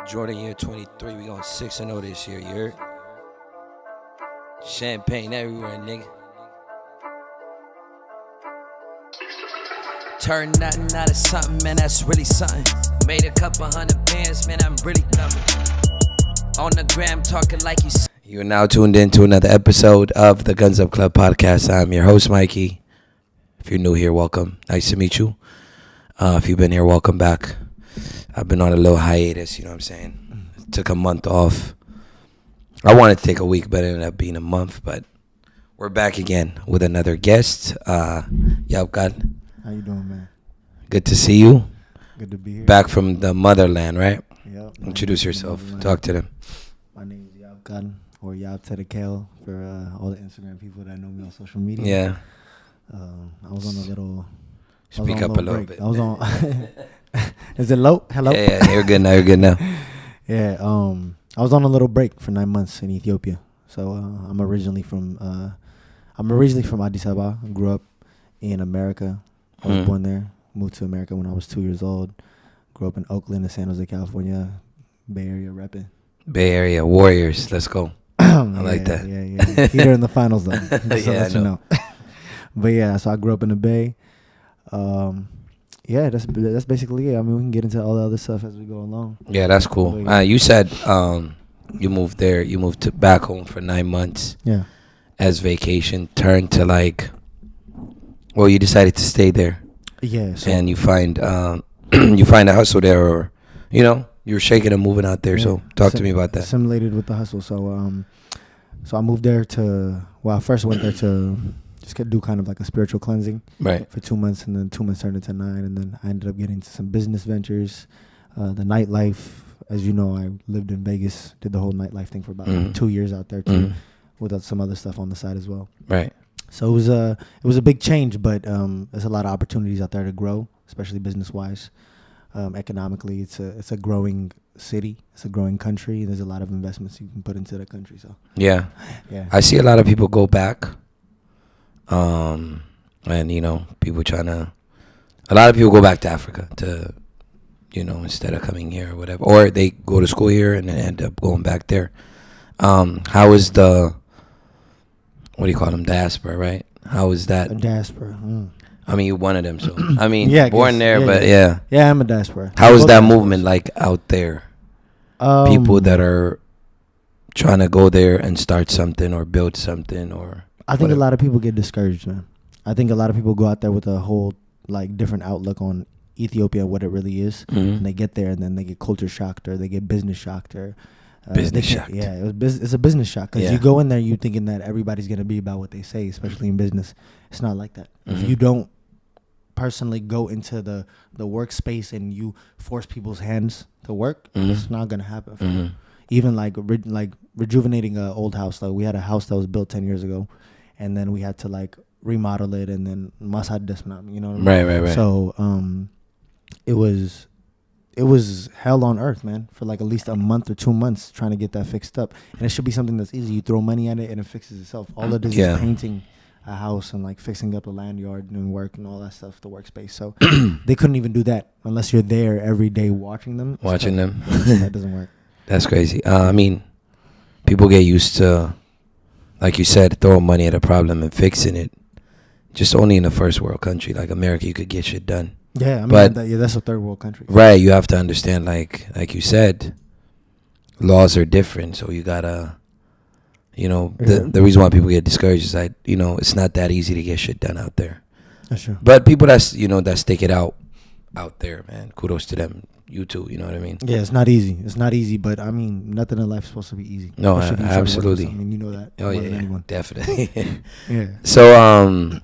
Jordan year 23, we going 6-0 this year, you heard? Champagne everywhere, nigga. Turn nothing out of something, man, that's really something. Made a couple hundred bands, man, I'm really coming. On the gram, talking like you. You are now tuned in to another episode of the Guns Up Club podcast. I'm your host, Mikey. If you're new here, welcome. Nice to meet you. If you've been here, welcome back. I've been on a little hiatus, you know what I'm saying? Took a month off. I wanted to take a week, but it ended up being a month. But we're back again with another guest. Yabkale. How you doing, man? Good to see you. Good to be here. Back from the motherland, right? Yep. Introduce yourself. Talk to them. My name is Yabkale, or Yabkale for all the Instagram people that know me on social media. Yeah. I was on a little... Speak up a little bit. I was on... Is it low? Hello? Yeah, you're good now. You're good now. Yeah. I was on a little break for 9 months in Ethiopia. So I'm originally from Addis Ababa. I grew up in America. I was born there. Moved to America when I was 2 years old. Grew up in Oakland and San Jose, California. Bay Area repping. Bay Area Warriors. Let's go. I like that. Yeah. Heater in the finals, though. Just Yeah, let you know. But yeah, so I grew up in the Bay. Yeah, that's basically it. I mean, we can get into all the other stuff as we go along. Yeah, that's cool. You said you moved there. You moved back home for 9 months. Yeah. As vacation turned to well, you decided to stay there. Yeah. So And you find you find a hustle there, or you're shaking and moving out there. Yeah. So talk to me about that. Assimilated with the hustle. So I moved there I first went there to just do kind of like a spiritual cleansing. Right. For 2 months, and then 2 months turned into 9, and then I ended up getting into some business ventures, the nightlife. As you know, I lived in Vegas, did the whole nightlife thing for about 2 years out there too, with some other stuff on the side as well. Right. So it was a big change, but there's a lot of opportunities out there to grow, especially business wise. Economically, it's a growing city, it's a growing country. There's a lot of investments you can put into the country. So Yeah. yeah, I see a lot of people go back. And people a lot of people go back to Africa to, instead of coming here or whatever, or they go to school here and then end up going back there. How is what do you call them? Diaspora, right? How is that? a diaspora. I mean, you're one of them, so I mean, Yeah, I born guess. there, Yeah, but yeah. Yeah, I'm a diaspora. How is Both that diasporas. movement like out there? People that are trying to go there and start something or build something, or I think a lot of people get discouraged, man. I think a lot of people go out there with a whole different outlook on Ethiopia, what it really is, and they get there and then they get culture shocked, or they get business shocked, or business shocked. Yeah, it's a business shock because you go in there, you thinking that everybody's gonna be about what they say, especially in business. It's not like that. If you don't personally go into the workspace and you force people's hands to work, it's not gonna happen. For you. Even like rejuvenating an old house. Like we had a house that was built 10 years ago, and then we had to remodel it, and then masad desmanam, you know what I mean? Right. So it was hell on earth, man, for at least a month or 2 months trying to get that fixed up. And it should be something that's easy. You throw money at it and it fixes itself. All it is is painting a house and fixing up a land yard and work and all that stuff, the workspace. So they couldn't even do that unless you're there every day watching them. That doesn't work. That's crazy. I mean, people get used to, like you said, throwing money at a problem and fixing it. Just only in a first world country like America, you could get shit done. Yeah, I mean, but that's a third world country. Right, you have to understand, like you said, laws are different. So you gotta, the reason why people get discouraged is that, it's not that easy to get shit done out there. That's true. But people that stick it out there, man, kudos to them. You too, you know what I mean? Yeah, it's not easy. It's not easy, but I mean, nothing in life is supposed to be easy. No, absolutely. I mean, you know that. Oh yeah, definitely. Yeah. So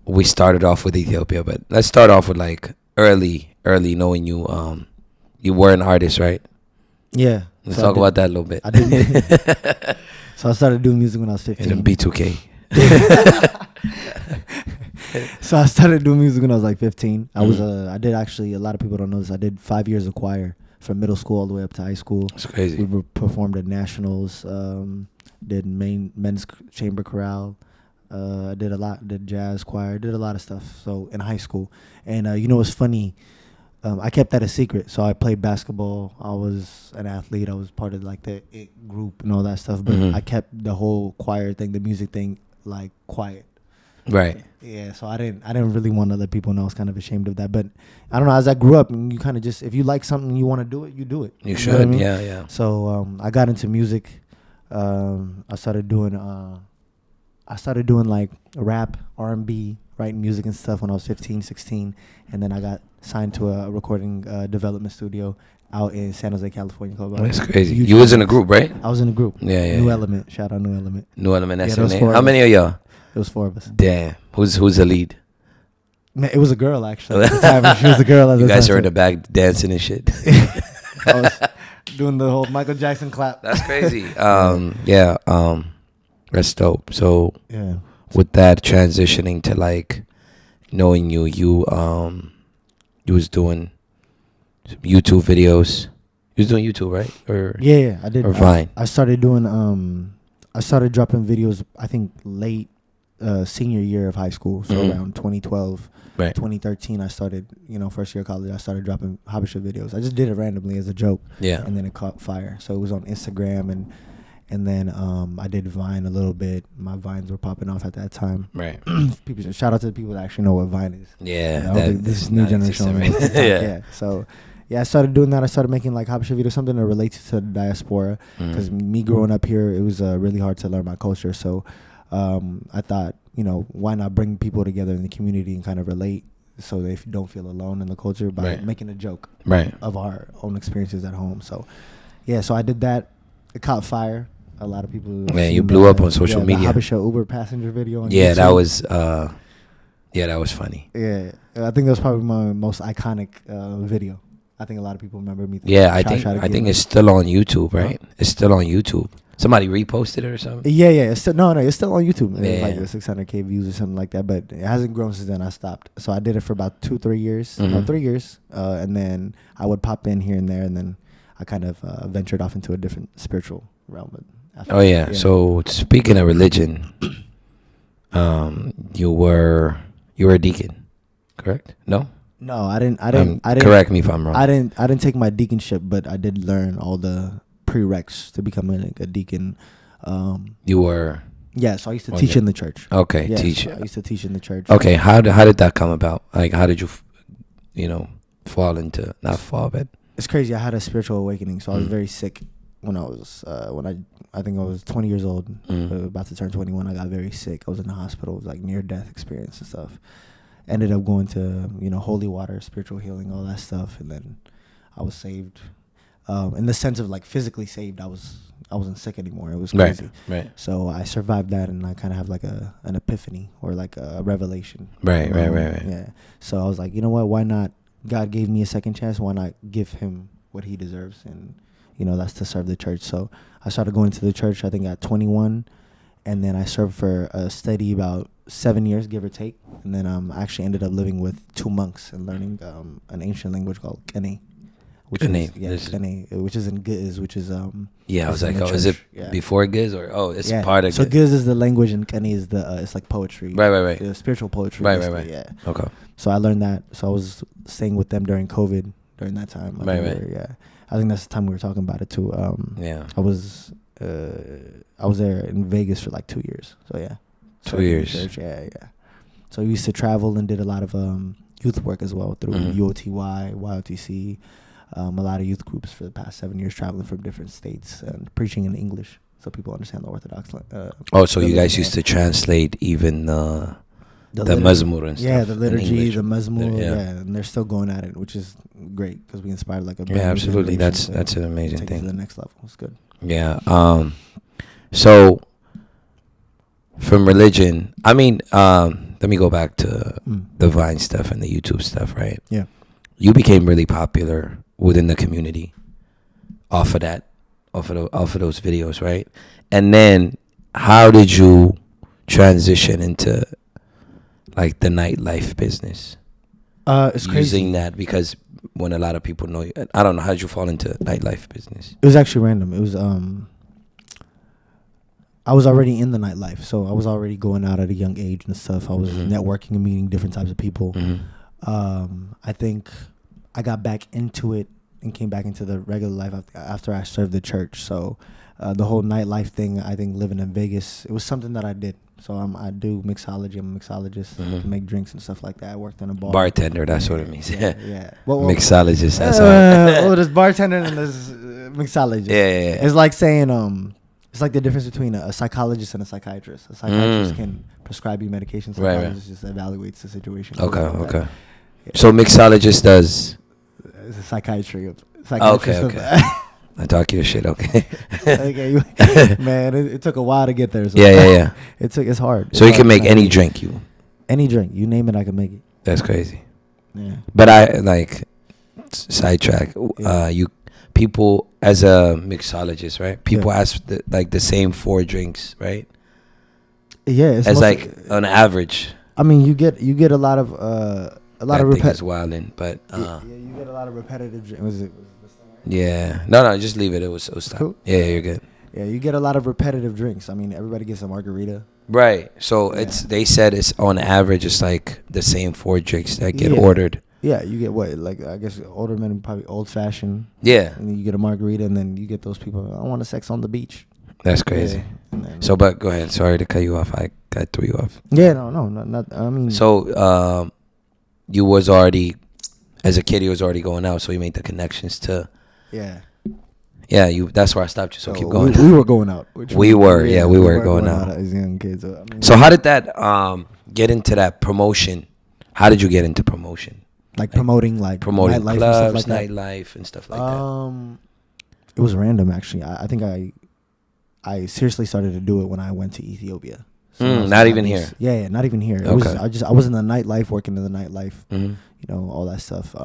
we started off with Ethiopia, but let's start off with early knowing you. You were an artist, right? Yeah. Let's talk about that a little bit. I did. So I started doing music when I was 15. In B2K. So I started doing music when I was 15. I did actually, a lot of people don't know this, I did 5 years of choir from middle school all the way up to high school. That's crazy. We performed at nationals, did men's chamber chorale. I did jazz choir, did a lot of stuff. So in high school. And it's funny, I kept that a secret. So I played basketball. I was an athlete. I was part of like the IT group and all that stuff. But I kept the whole choir thing, the music thing, like quiet. Right. Yeah. So I didn't really want to let people know. I was kind of ashamed of that. But I don't know. As I grew up, and you kind of just, if you like something, you want to do it, you do it. You should. Know what I mean? Yeah. So I got into music. I started doing like rap, R&B, writing music and stuff when I was 15, 16. And then I got signed to a recording development studio out in San Jose, California. That's crazy. You was in a group, right? I was in a group. Yeah. New Element. Shout out New Element. New Element, that's your name. How many of y'all? It was 4 of us. Damn. Who's the lead? Man, it was a girl, actually. At the time, she was a girl. You guys are in the back dancing and shit. I was doing the whole Michael Jackson clap. That's crazy. That's dope. So yeah, with that transitioning to like knowing you was doing YouTube videos. You was doing YouTube, right? Or yeah, I did. Or Vine. I started doing I started dropping videos, I think late senior year of high school, so around 2012, right. 2013. I started, first year of college. I started dropping Habesha videos. I just did it randomly as a joke, and then it caught fire. So it was on Instagram, and then I did Vine a little bit. My Vines were popping off at that time. Right. People, shout out to the people that actually know what Vine is. Yeah, this is new generation. Right? Yeah. So. Yeah, I started doing that. I started making like Habesha videos, something that relates to the diaspora. Because me growing up here, it was really hard to learn my culture. So I thought, why not bring people together in the community and kind of relate so that if you don't feel alone in the culture by making a joke of our own experiences at home. So, yeah, so I did that. It caught fire. A lot of people. Man, you blew up on social media. The Habesha Uber passenger video on YouTube. That was funny. Yeah, I think that was probably my most iconic video. I think a lot of people remember me. I think it's still on YouTube, right? It's still on YouTube. Somebody reposted it or something. Yeah. It's still it's still on YouTube. Yeah. It's like 600K views or something like that. But it hasn't grown since then. I stopped. So I did it for about 2-3 years. 3 years, and then I would pop in here and there, and then I kind of ventured off into a different spiritual realm. So speaking of religion, you were a deacon, correct? No. No, I didn't. Correct me if I'm wrong. I didn't take my deaconship, but I did learn all the prereqs to becoming a deacon. You were. Yeah, so I used to teach in the church. Okay, yeah, teach. So I used to teach in the church. Okay, how did that come about? Like, how did you, fall into not fall, but it's crazy. I had a spiritual awakening, so I was very sick when I was I think I was 20 years old, about to turn 21. I got very sick. I was in the hospital. It was like near death experience and stuff. Ended up going to holy water, spiritual healing, all that stuff, and then I was saved. In the sense of like physically saved, I wasn't sick anymore. It was crazy. Right. So I survived that, and I kind of have like an epiphany or like a revelation. Right. Yeah. So I was like, you know what? Why not? God gave me a second chance. Why not give him what he deserves? And that's to serve the church. So I started going to the church, I think at 21, and then I served for a steady about 7 years, give or take. And then I actually ended up living with 2 monks and learning an ancient language called Kene. Kene, which is in Giz, which is I was like, is it before Giz or it's part of Giz? So Giz is the language and Kene is the it's like poetry. Right. The spiritual poetry. Right. Yeah. Okay. So I learned that. So I was staying with them during COVID during that time. Right. Yeah. I think that's the time we were talking about it too. I was there in Vegas for like 2 years. So yeah. 2 years. Church, yeah. So we used to travel and did a lot of youth work as well through UOTY, YOTC, a lot of youth groups for the past 7 years, traveling from different states and preaching in English so people understand the Orthodox. So you guys used to translate even the Mazmur and stuff. Yeah, the liturgy, the Mazmur, and they're still going at it, which is great because we inspired like a absolutely. That's an amazing thing. To the next level. It's good. Yeah. So from religion, I mean, let me go back to the Vine stuff and the YouTube stuff, right? Yeah. You became really popular within the community off of those videos, right? And then how did you transition into like the nightlife business? It's crazy. Using that, because when a lot of people know you, I don't know, how did you fall into nightlife business? It was actually random. It was I was already in the nightlife, so I was already going out at a young age and stuff. I was networking and meeting different types of people. I think I got back into it and came back into the regular life after I served the church. So the whole nightlife thing, I think living in Vegas, it was something that I did. So I do mixology. I'm a mixologist. I make drinks and stuff like that. I worked in a bar. Bartender, that's what it means. Yeah. Well, mixologist, that's all. Well, there's bartender and there's mixologist. Yeah. It's like saying, it's like the difference between a psychologist and a psychiatrist. A psychiatrist can prescribe you medication. Psychologist just evaluates the situation. Okay. Yeah. So mixologist does? It's a psychiatry. Okay. I talk your shit, okay. Man, it took a while to get there. So yeah. It's hard. So you can make any drink, any drink, you name it, I can make it. That's crazy. Yeah. But I like sidetrack. You people as a mixologist, right? People ask the same 4 drinks, right? Yeah, it's as like on average. I mean, you get a lot of repetitive. Wilding, but you get a lot of repetitive drinks. Was it? Yeah. No, just leave it. It was stop. Cool. Yeah, you're good. Yeah, you get a lot of repetitive drinks. I mean, everybody gets a margarita. Right. So they said it's on average it's like the same 4 drinks that get ordered. Yeah, you get what? Like I guess older men probably old fashioned. Yeah. And then you get a margarita, and then you get those people. I want a sex on the beach. That's crazy. So, but go ahead. Sorry to cut you off. I threw you off. Yeah. No. Not. I mean. So, you was already, as a kid, you was already going out. So you made the connections to. Yeah. Yeah, that's where I stopped you. So keep going. We were going out. We were going out as young kids. I mean, so how did that get into that promotion? How did you get into promotion? Like promoting clubs, and stuff like nightlife and stuff like that. It was random actually. I think I seriously started to do it when I went to Ethiopia. So not even here. Yeah, not even here. Okay. I was in the nightlife, working in the nightlife. You know, all that stuff.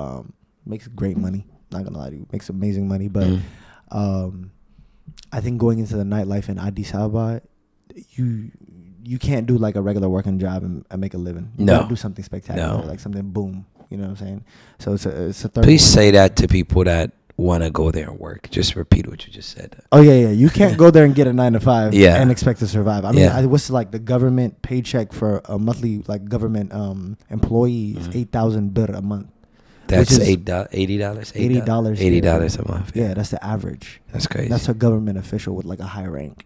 Makes great money. Not gonna lie to you, makes amazing money. But I think going into the nightlife in Addis Ababa, you can't do like a regular working job and make a living. You gotta do something spectacular, like something boom. You know what I'm saying? So it's a third. Please say that to people that want to go there and work. Just repeat what you just said. Oh yeah. You can't go there and get a 9 to 5 and expect to survive. I mean, what's like the government paycheck for a monthly like government employee is 8,000 birr a month. That's $80. $80 a month. Yeah, that's the average. That's crazy. That's a government official with like a high rank.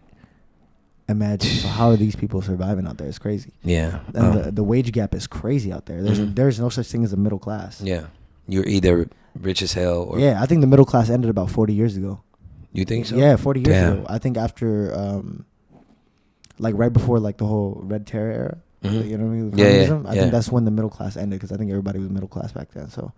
Imagine. So how are these people surviving out there? It's crazy. Yeah. And the wage gap is crazy out there. There's no such thing as a middle class. Yeah. You're either rich as hell or... Yeah, I think the middle class ended about 40 years ago. You think so? Yeah, 40 years ago. I think after, like right before like the whole Red Terror era. You know what I mean? Communism. I think that's when the middle class ended because I think everybody was middle class back then. So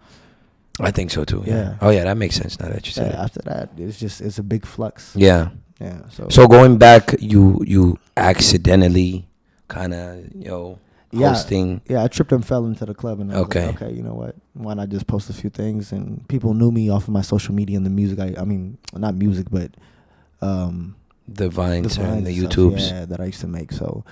I think so too. Yeah. Oh yeah, that makes sense now that you said it. After that, it's a big flux. Yeah. Yeah. So going back, you accidentally kind of hosting. Yeah, I tripped and fell into the club and I was like, okay, you know what? Why not just post a few things? And people knew me off of my social media and the music. I mean, not music, but the vines and the YouTubes that I used to make. So.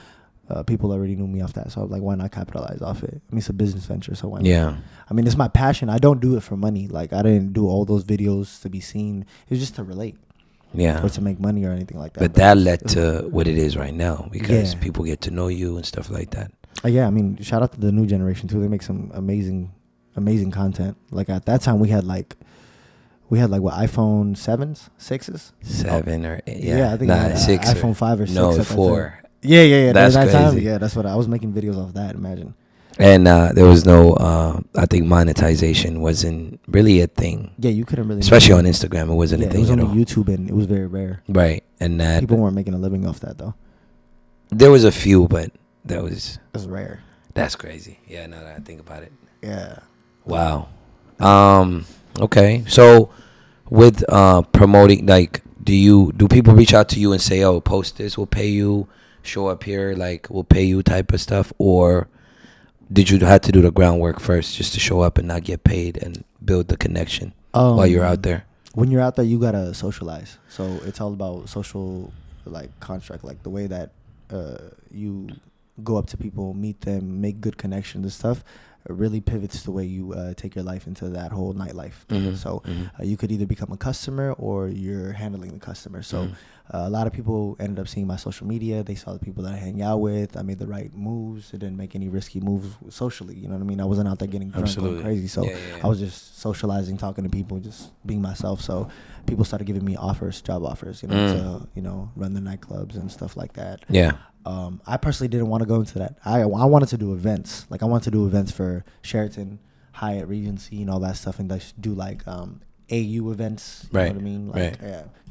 People already knew me off that, so I was like, why not capitalize off it? I mean, it's a business venture, so why not? Yeah. I mean, it's my passion. I don't do it for money. Like, I didn't do all those videos to be seen. It was just to relate. Yeah. Or to make money or anything like that. But that led to what it is right now because people get to know you and stuff like that. Yeah, I mean, shout out to the new generation, too. They make some amazing content. Like, at that time, we had what, iPhone 7s? 6s? 7 or 8. Yeah, I think 6 iPhone 5 or 6. No, 4. Yeah. That's that crazy. time, yeah, that's what I was making videos off that. Imagine. And there was no, I think monetization wasn't really a thing. Yeah, you couldn't really. Especially on Instagram, it wasn't a thing. It was on YouTube, and it was very rare. Right, and that people weren't making a living off that though. There was a few, but that was. That's rare. That's crazy. Yeah, now that I think about it. Yeah. Wow. Okay, so with promoting, like. Do people reach out to you and say, "Oh, post this, we'll pay you, show up here, like we'll pay you," type of stuff, or did you have to do the groundwork first just to show up and not get paid and build the connection while you're out there? When you're out there, you gotta socialize. So it's all about social, like construct, like the way that you go up to people, meet them, make good connections and stuff. really pivots the way you take your life into that whole nightlife. So you could either become a customer or you're handling the customer. So a lot of people ended up seeing my social media. They saw the people that I hang out with. I made the right moves. I didn't make any risky moves socially. You know what I mean? I wasn't out there getting drunk going crazy. So I was just socializing, talking to people, just being myself. So people started giving me job offers, to, run the nightclubs and stuff like that. Yeah. I personally didn't want to go into that. I wanted to do events. Like I wanted to do events for Sheraton, Hyatt, Regency, and all that stuff, and do like AU events. You know what I mean? Like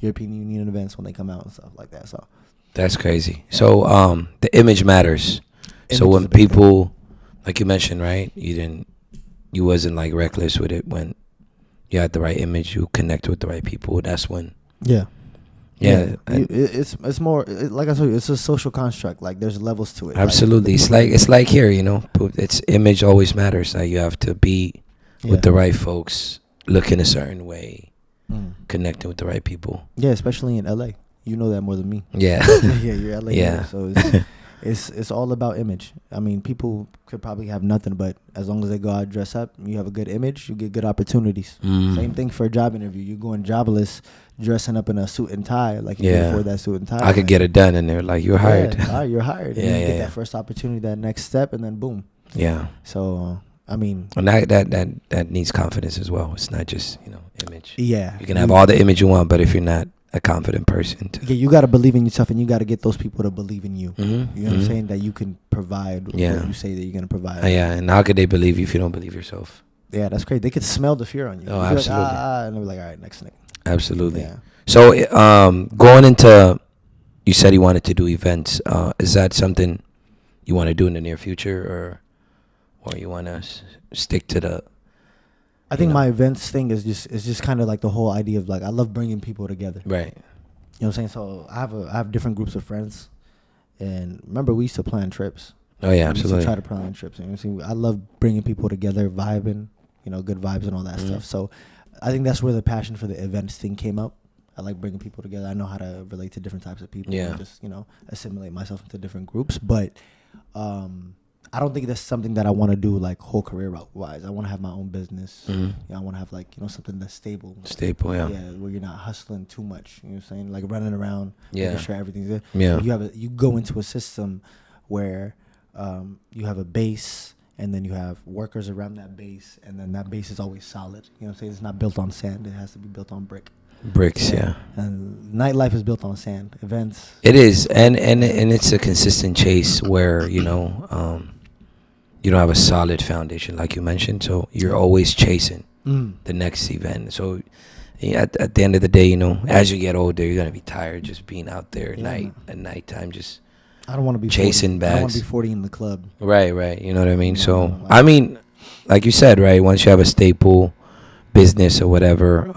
European Union events when they come out and stuff like that. So that's crazy. So the image matters. So when people, like you mentioned, right? You wasn't like reckless with it. When you had the right image, you connect with the right people. That's when. Yeah. It's more like I told you. It's a social construct. Like there's levels to it. Absolutely. It's like here. It's image always matters. Like you have to be with the right folks, look in a certain way, connecting with the right people. Yeah, especially in LA. You know that more than me. Yeah. You're LA. Yeah. So it's all about image. I mean, people could probably have nothing, but as long as they go out, dress up, you have a good image, you get good opportunities. Same thing for a job interview. You going jobless, dressing up in a suit and tie, like you can afford that suit and tie. I could get it done, and they're like, "You're hired." You're hired. And you get that first opportunity, that next step, and then boom. Yeah. So I mean, and that needs confidence as well. It's not just image. Yeah. You can have all the image you want, but if you're not a confident person, you got to believe in yourself, and you got to get those people to believe in you. You know what I'm saying? That you can provide what you say that you're going to provide. And how could they believe you if you don't believe yourself? Yeah, that's great. They could smell the fear on you. Oh, absolutely. Like, and they'll be like, all right, next thing. Absolutely. Yeah. So going into, you said you wanted to do events. Is that something you want to do in the near future, or you want to stick to the? I think my events thing is just kind of like the whole idea of like I love bringing people together. Right. You know what I'm saying? So I have different groups of friends, and remember we used to plan trips. Oh yeah, absolutely. We used to try to plan trips. You know what I'm saying? I love bringing people together, vibing, good vibes and all that stuff. So I think that's where the passion for the events thing came up. I like bringing people together. I know how to relate to different types of people. And just assimilate myself into different groups, but I don't think that's something that I want to do like whole career wise. I want to have my own business. I want to have like something that's stable. Yeah. Yeah, where you're not hustling too much. You know what I'm saying? Like running around, making sure everything's good. Yeah. You go into a system where you have a base, and then you have workers around that base, and then that base is always solid. You know what I'm saying? It's not built on sand. It has to be built on bricks. Yeah. And nightlife is built on sand. Events. It is, and it's a consistent chase where you don't have a solid foundation, like you mentioned. So you're always chasing the next event. So at the end of the day, as you get older, you're gonna be tired just being out there at nighttime. Just I don't want to be chasing 40. bags. I don't want to be 40 in the club. Right. You know what I mean? So I mean, like you said, right? Once you have a staple business or whatever,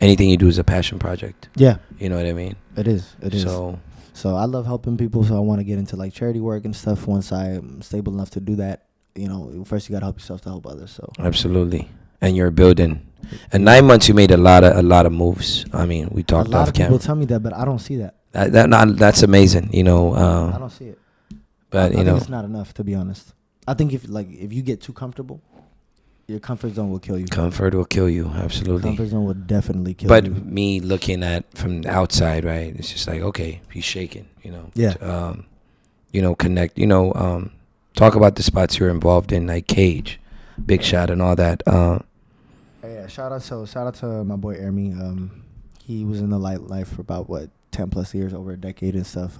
anything you do is a passion project. Yeah. You know what I mean? It is. So I love helping people, so I want to get into like charity work and stuff once I'm stable enough to do that. First you got to help yourself to help others. So absolutely. And you're building. In 9 months you made a lot of moves. I mean, we talked off camera. A lot of people tell me that, but I don't see that. That's amazing, I don't see it. But I think it's not enough, to be honest. I think if you get too comfortable, your comfort zone will kill you. Comfort will kill you, absolutely. Comfort zone will definitely kill you. But me looking at from the outside, right? It's just like, okay, he's shaking, Yeah. Connect, talk about the spots you're involved in, like Cage, Big Shot, and all that. Yeah, shout out to my boy Ermi. He was in the Nightlife for about 10 plus years, over a decade and stuff.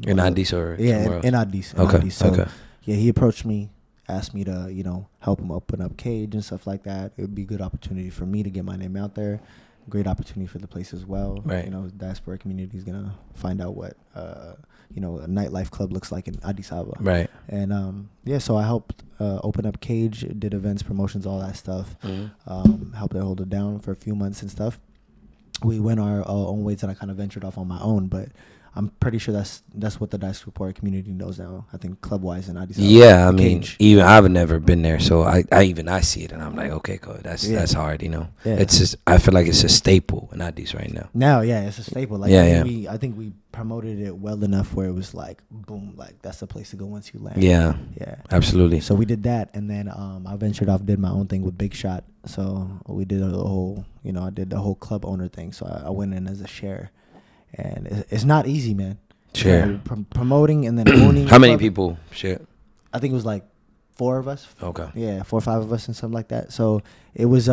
In Addis or in Addis. Okay. So, yeah, he approached me, asked me to help him open up Cage and stuff like that. It would be a good opportunity for me to get my name out there. Great opportunity for the place as well. Right. The diaspora community is gonna find out what a nightlife club looks like in Addis Ababa. Right. And so I helped open up Cage, did events, promotions, all that stuff. Helped it hold it down for a few months and stuff. We went our own ways, and I kind of ventured off on my own, but I'm pretty sure that's what the diaspora community knows now. I think club wise and Addis Ababa. Yeah, I mean, even I've never been there, so I see it and I'm like, okay, cool. That's hard, you know. Yeah. It's just, I feel like it's a staple in Addis right now. Now, yeah, it's a staple. Like, I think we promoted it well enough where it was like, boom, like that's the place to go once you land. Yeah, absolutely. So we did that, and then I ventured off, did my own thing with Big Shot. So we did the whole, I did the whole club owner thing. So I went in as a share. And it's not easy, man. Sure. Promoting and then owning. How many people share? I think it was like 4 of us. Okay. Yeah, 4 or 5 of us and something like that. So it was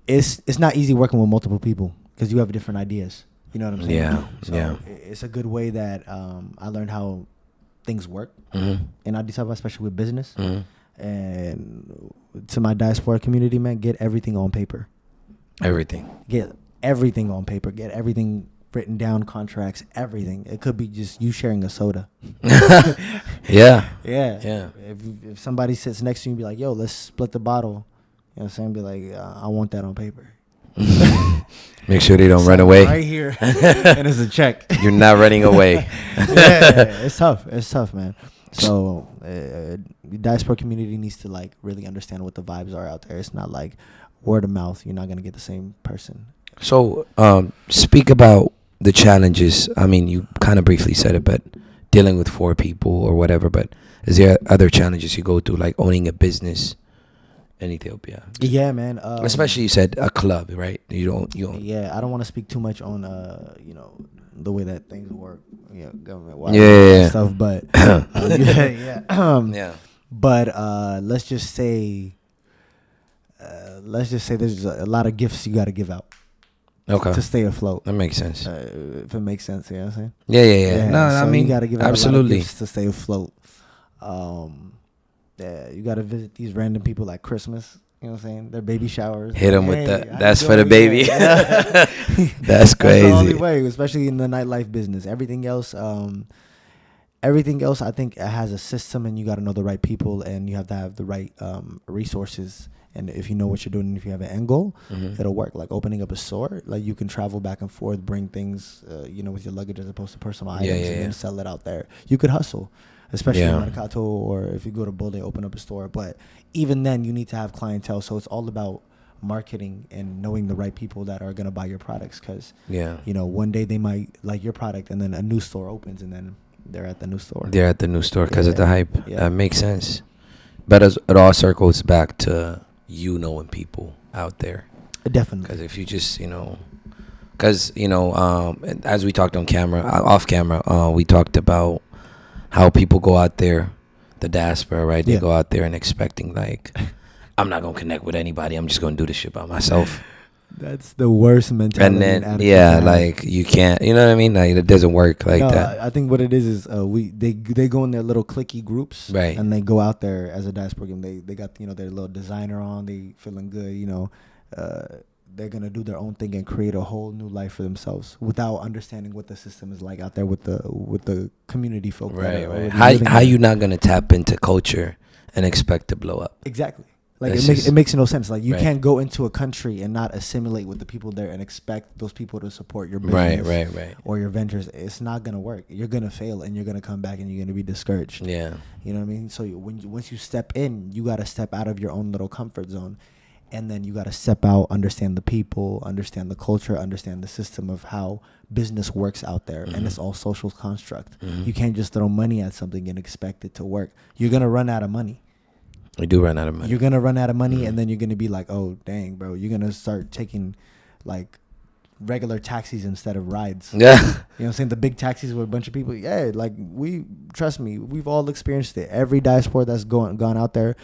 it's not easy working with multiple people because you have different ideas. You know what I'm saying? Yeah. So it's a good way that I learned how things work in Addis Ababa, especially with business. And to my diaspora community, man, get everything on paper. Everything. Get everything on paper. Get everything written down, contracts, everything. It could be just you sharing a soda. Yeah. If somebody sits next to you and be like, yo, let's split the bottle. You know what I'm saying? Be like, I want that on paper. Make sure they don't run away. Right here. And it's a check. You're not running away. It's tough. It's tough, man. So the diaspora community needs to like really understand what the vibes are out there. It's not like word of mouth. You're not going to get the same person. So speak about the challenges. I mean, you kind of briefly said it, but dealing with 4 people or whatever. But is there other challenges you go through, like owning a business in Ethiopia? Yeah, man. Especially you said a club, right? You don't. Yeah, I don't want to speak too much on the way that things work. Government. Stuff, but But let's just say there's a lot of gifts you got to give out. Okay. To stay afloat. That makes sense. If it makes sense, you know what I'm saying? Yeah. No, so I mean, you got to give out absolutely. a lot of gifts to stay afloat. You got to visit these random people like Christmas. You know what I'm saying? Their baby showers. Hit them with that's for the baby. That's crazy. That's the only way, especially in the nightlife business. Everything else, I think it has a system, and you got to know the right people, and you have to have the right resources. And if you know what you're doing, and if you have an end goal, it'll work. Like opening up a store, like you can travel back and forth, bring things, with your luggage as opposed to personal items, and then sell it out there. You could hustle, especially in Mercato, or if you go to Bole, open up a store. But even then, you need to have clientele. So it's all about marketing and knowing the right people that are going to buy your products. Because, one day they might like your product, and then a new store opens, and then they're at the new store. They're at the new store because of the hype. Yeah. That makes sense. But it all circles back to knowing people out there. Definitely. Because if you just, as we talked off camera, we talked about how people go out there, the diaspora, right? They go out there and expecting like, I'm not going to connect with anybody. I'm just going to do this shit by myself. That's the worst mentality. And then, like you can't, you know what I mean? Like it doesn't work like that. I think what it is they go in their little cliquey groups, right? And they go out there as a diaspora game. They got their little designer on. They feeling good, They're gonna do their own thing and create a whole new life for themselves without understanding what the system is like out there with the community folk. Right. How you not gonna tap into culture and expect to blow up? Exactly. Like it makes no sense. Like you can't go into a country and not assimilate with the people there and expect those people to support your business, right, or your ventures. It's not gonna work. You're gonna fail, and you're gonna come back, and you're gonna be discouraged. Yeah, you know what I mean. So once you step in, you gotta step out of your own little comfort zone, and then you gotta step out, understand the people, understand the culture, understand the system of how business works out there, and it's all social construct. You can't just throw money at something and expect it to work. You're gonna run out of money. We do run out of money. You're going to run out of money, and then you're going to be like, oh, dang, bro. You're going to start taking, like, regular taxis instead of rides. Yeah. You know what I'm saying? The big taxis with a bunch of people. Yeah, like, trust me, we've all experienced it. Every diaspora that's gone out there,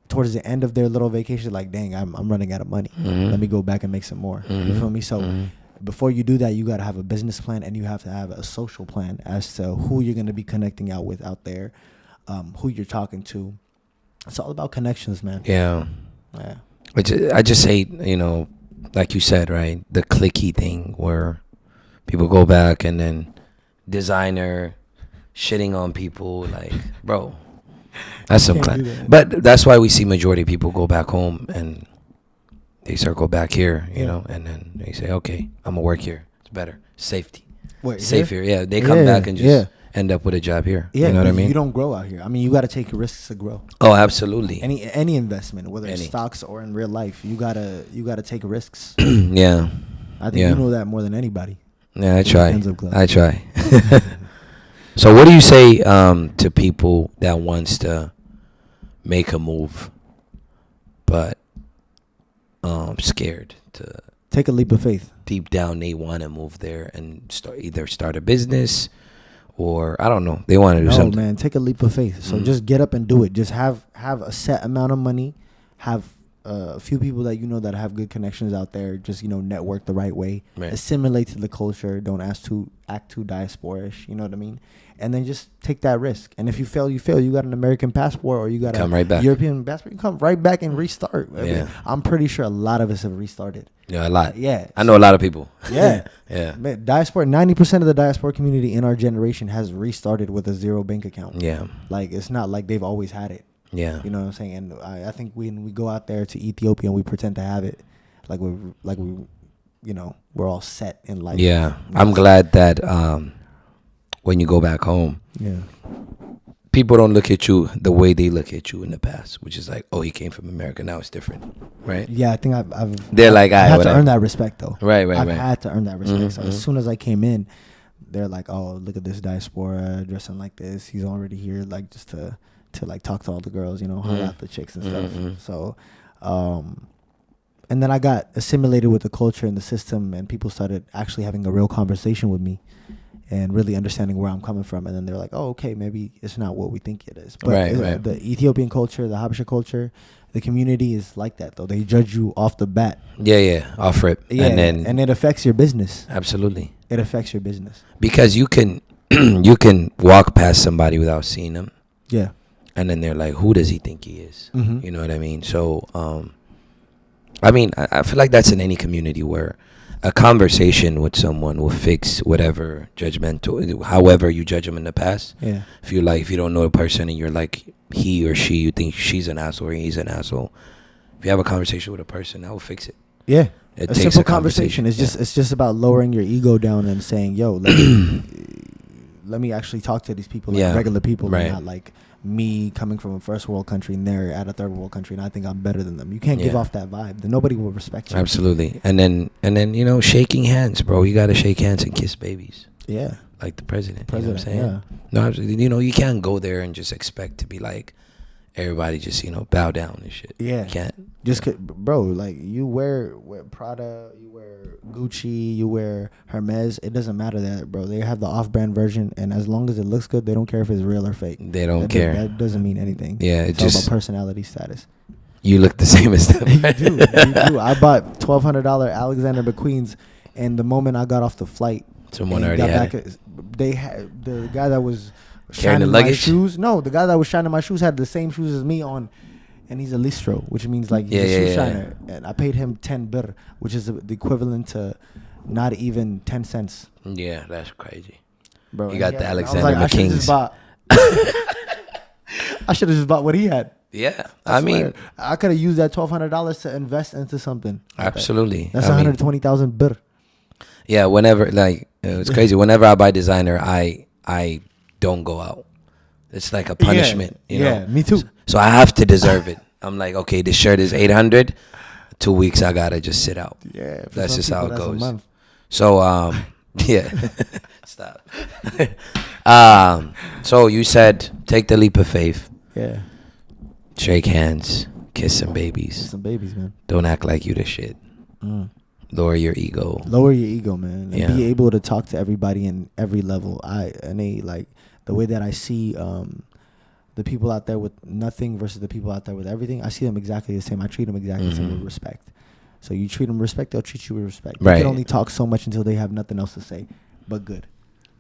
towards the end of their little vacation, like, dang, I'm running out of money. Let me go back and make some more. You feel me? So before you do that, you got to have a business plan, and you have to have a social plan as to who you're going to be connecting out with out there, who you're talking to. It's all about connections, man. Yeah. Which I just hate, like you said, right? The cliquey thing where people go back and then designer shitting on people, like, bro, that's some But that's why we see majority of people go back home and they circle back here, you know, and then they say, okay, I'm gonna work here. better. Safety. Wait, safer. Yeah, they come back and just end up with a job here. Yeah, you know what I mean? You don't grow out here. I mean, you got to take risks to grow. Oh, absolutely. Any investment, whether it's stocks or in real life, you gotta take risks. Yeah, I think you know that more than anybody. Yeah, I try. So, what do you say to people that wants to make a move, but scared to take a leap of faith? Deep down, they want to move there and start a business, or I don't know, they want to do something. No, man, take a leap of faith. So just get up and do it. Just have a set amount of money. Have a few people that you know that have good connections out there. Just network the right way. Right. Assimilate to the culture. Don't act too diasporish. You know what I mean? And then just take that risk. And if you fail, you fail. You got an American passport or you got a European passport. You come right back and restart. I mean, I'm pretty sure a lot of us have restarted. Yeah, a lot. Yeah. I know a lot of people. Yeah. Yeah. Man, diaspora, 90% of the diaspora community in our generation has restarted with a zero bank account. Yeah. Like, it's not like they've always had it. Yeah. You know what I'm saying? And I think when we go out there to Ethiopia and we pretend to have it, we're all set in life. Yeah. I'm glad that when you go back home, people don't look at you the way they look at you in the past, which is like, oh, he came from America, now it's different, right? Yeah, I think I've had to earn that respect, though. Right. I've had to earn that respect. So as soon as I came in, they're like, oh, look at this diaspora dressing like this. He's already here, like, just to like talk to all the girls, holler at the chicks and stuff. So, and then I got assimilated with the culture and the system, and people started actually having a real conversation with me and really understanding where I'm coming from. And then they're like, oh, okay, maybe it's not what we think it is. But the Ethiopian culture, the Habesha culture, the community is like that, though. They judge you off the bat. Yeah, off rip. Yeah, and it affects your business. Absolutely. It affects your business. Because you can walk past somebody without seeing them. Yeah. And then they're like, who does he think he is? Mm-hmm. You know what I mean? So, I feel like that's in any community where a conversation with someone will fix whatever judgmental, however you judge them in the past. Yeah. If you don't know the person and you're like he or she, you think she's an asshole or he's an asshole. If you have a conversation with a person, that will fix it. Yeah. It a takes simple conversation. It's just about lowering your ego down and saying, yo, let me actually talk to these people like regular people, right. And not like me coming from a first world country and they're at a third world country and I think I'm better than them. You can't give off that vibe. Then nobody will respect you. Absolutely. And then shaking hands, bro. You gotta shake hands and kiss babies. Yeah. Like the president. You know what I'm saying? Yeah. No, absolutely. You can't go there and just expect to be like everybody just, bow down and shit. Yeah. You can't. Just bro, like you wear Prada, you wear Gucci, you wear Hermes. It doesn't matter that, bro. They have the off-brand version, and as long as it looks good, they don't care if it's real or fake. They don't care. That doesn't mean anything. Yeah, it's all about personality status. You look the same as them. You do. I bought $1,200 Alexander McQueen's, and the moment I got off the flight, someone already had it. They had the guy that was carrying the shining luggage. My shoes. No, the guy that was shining my shoes had the same shoes as me on. And he's a listro, which means like he's a shoe shiner. And I paid him 10 birr, which is the equivalent to not even 10 cents. Yeah, that's crazy. Bro, you got the Alexander McKing's. I should have just bought what he had. Yeah, I mean, I could have used that $1,200 to invest into something. Absolutely. That's 120,000 birr. Yeah, whenever, it's crazy. Whenever I buy designer, I don't go out. It's like a punishment, you know? Yeah, me too. So I have to deserve it. I'm like, okay, this shirt is $800. 2 weeks, I gotta just sit out. Yeah, that's just how it goes. So, yeah, stop. So you said take the leap of faith. Yeah. Shake hands, kiss some babies. Kiss some babies, man. Don't act like you the shit. Lower your ego. Lower your ego, man. And be able to talk to everybody in every level. The way that I see the people out there with nothing versus the people out there with everything, I see them exactly the same. I treat them exactly the same with respect. So you treat them with respect, they'll treat you with respect. Right. They can only talk so much until they have nothing else to say, but good.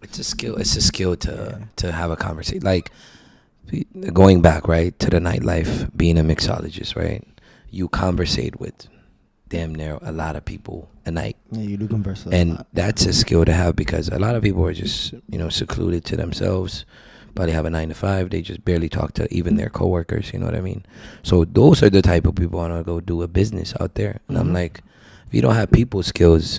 It's a skill. It's a skill to have a conversation. Like going back, right, to the nightlife, being a mixologist, right? You conversate with damn near a lot of people a night. Yeah, you do converse with and that's a skill to have because a lot of people are just, secluded to themselves. Probably have a 9-to-5. They just barely talk to even their coworkers. You know what I mean? So those are the type of people I want to go do a business out there. And I'm like, if you don't have people skills,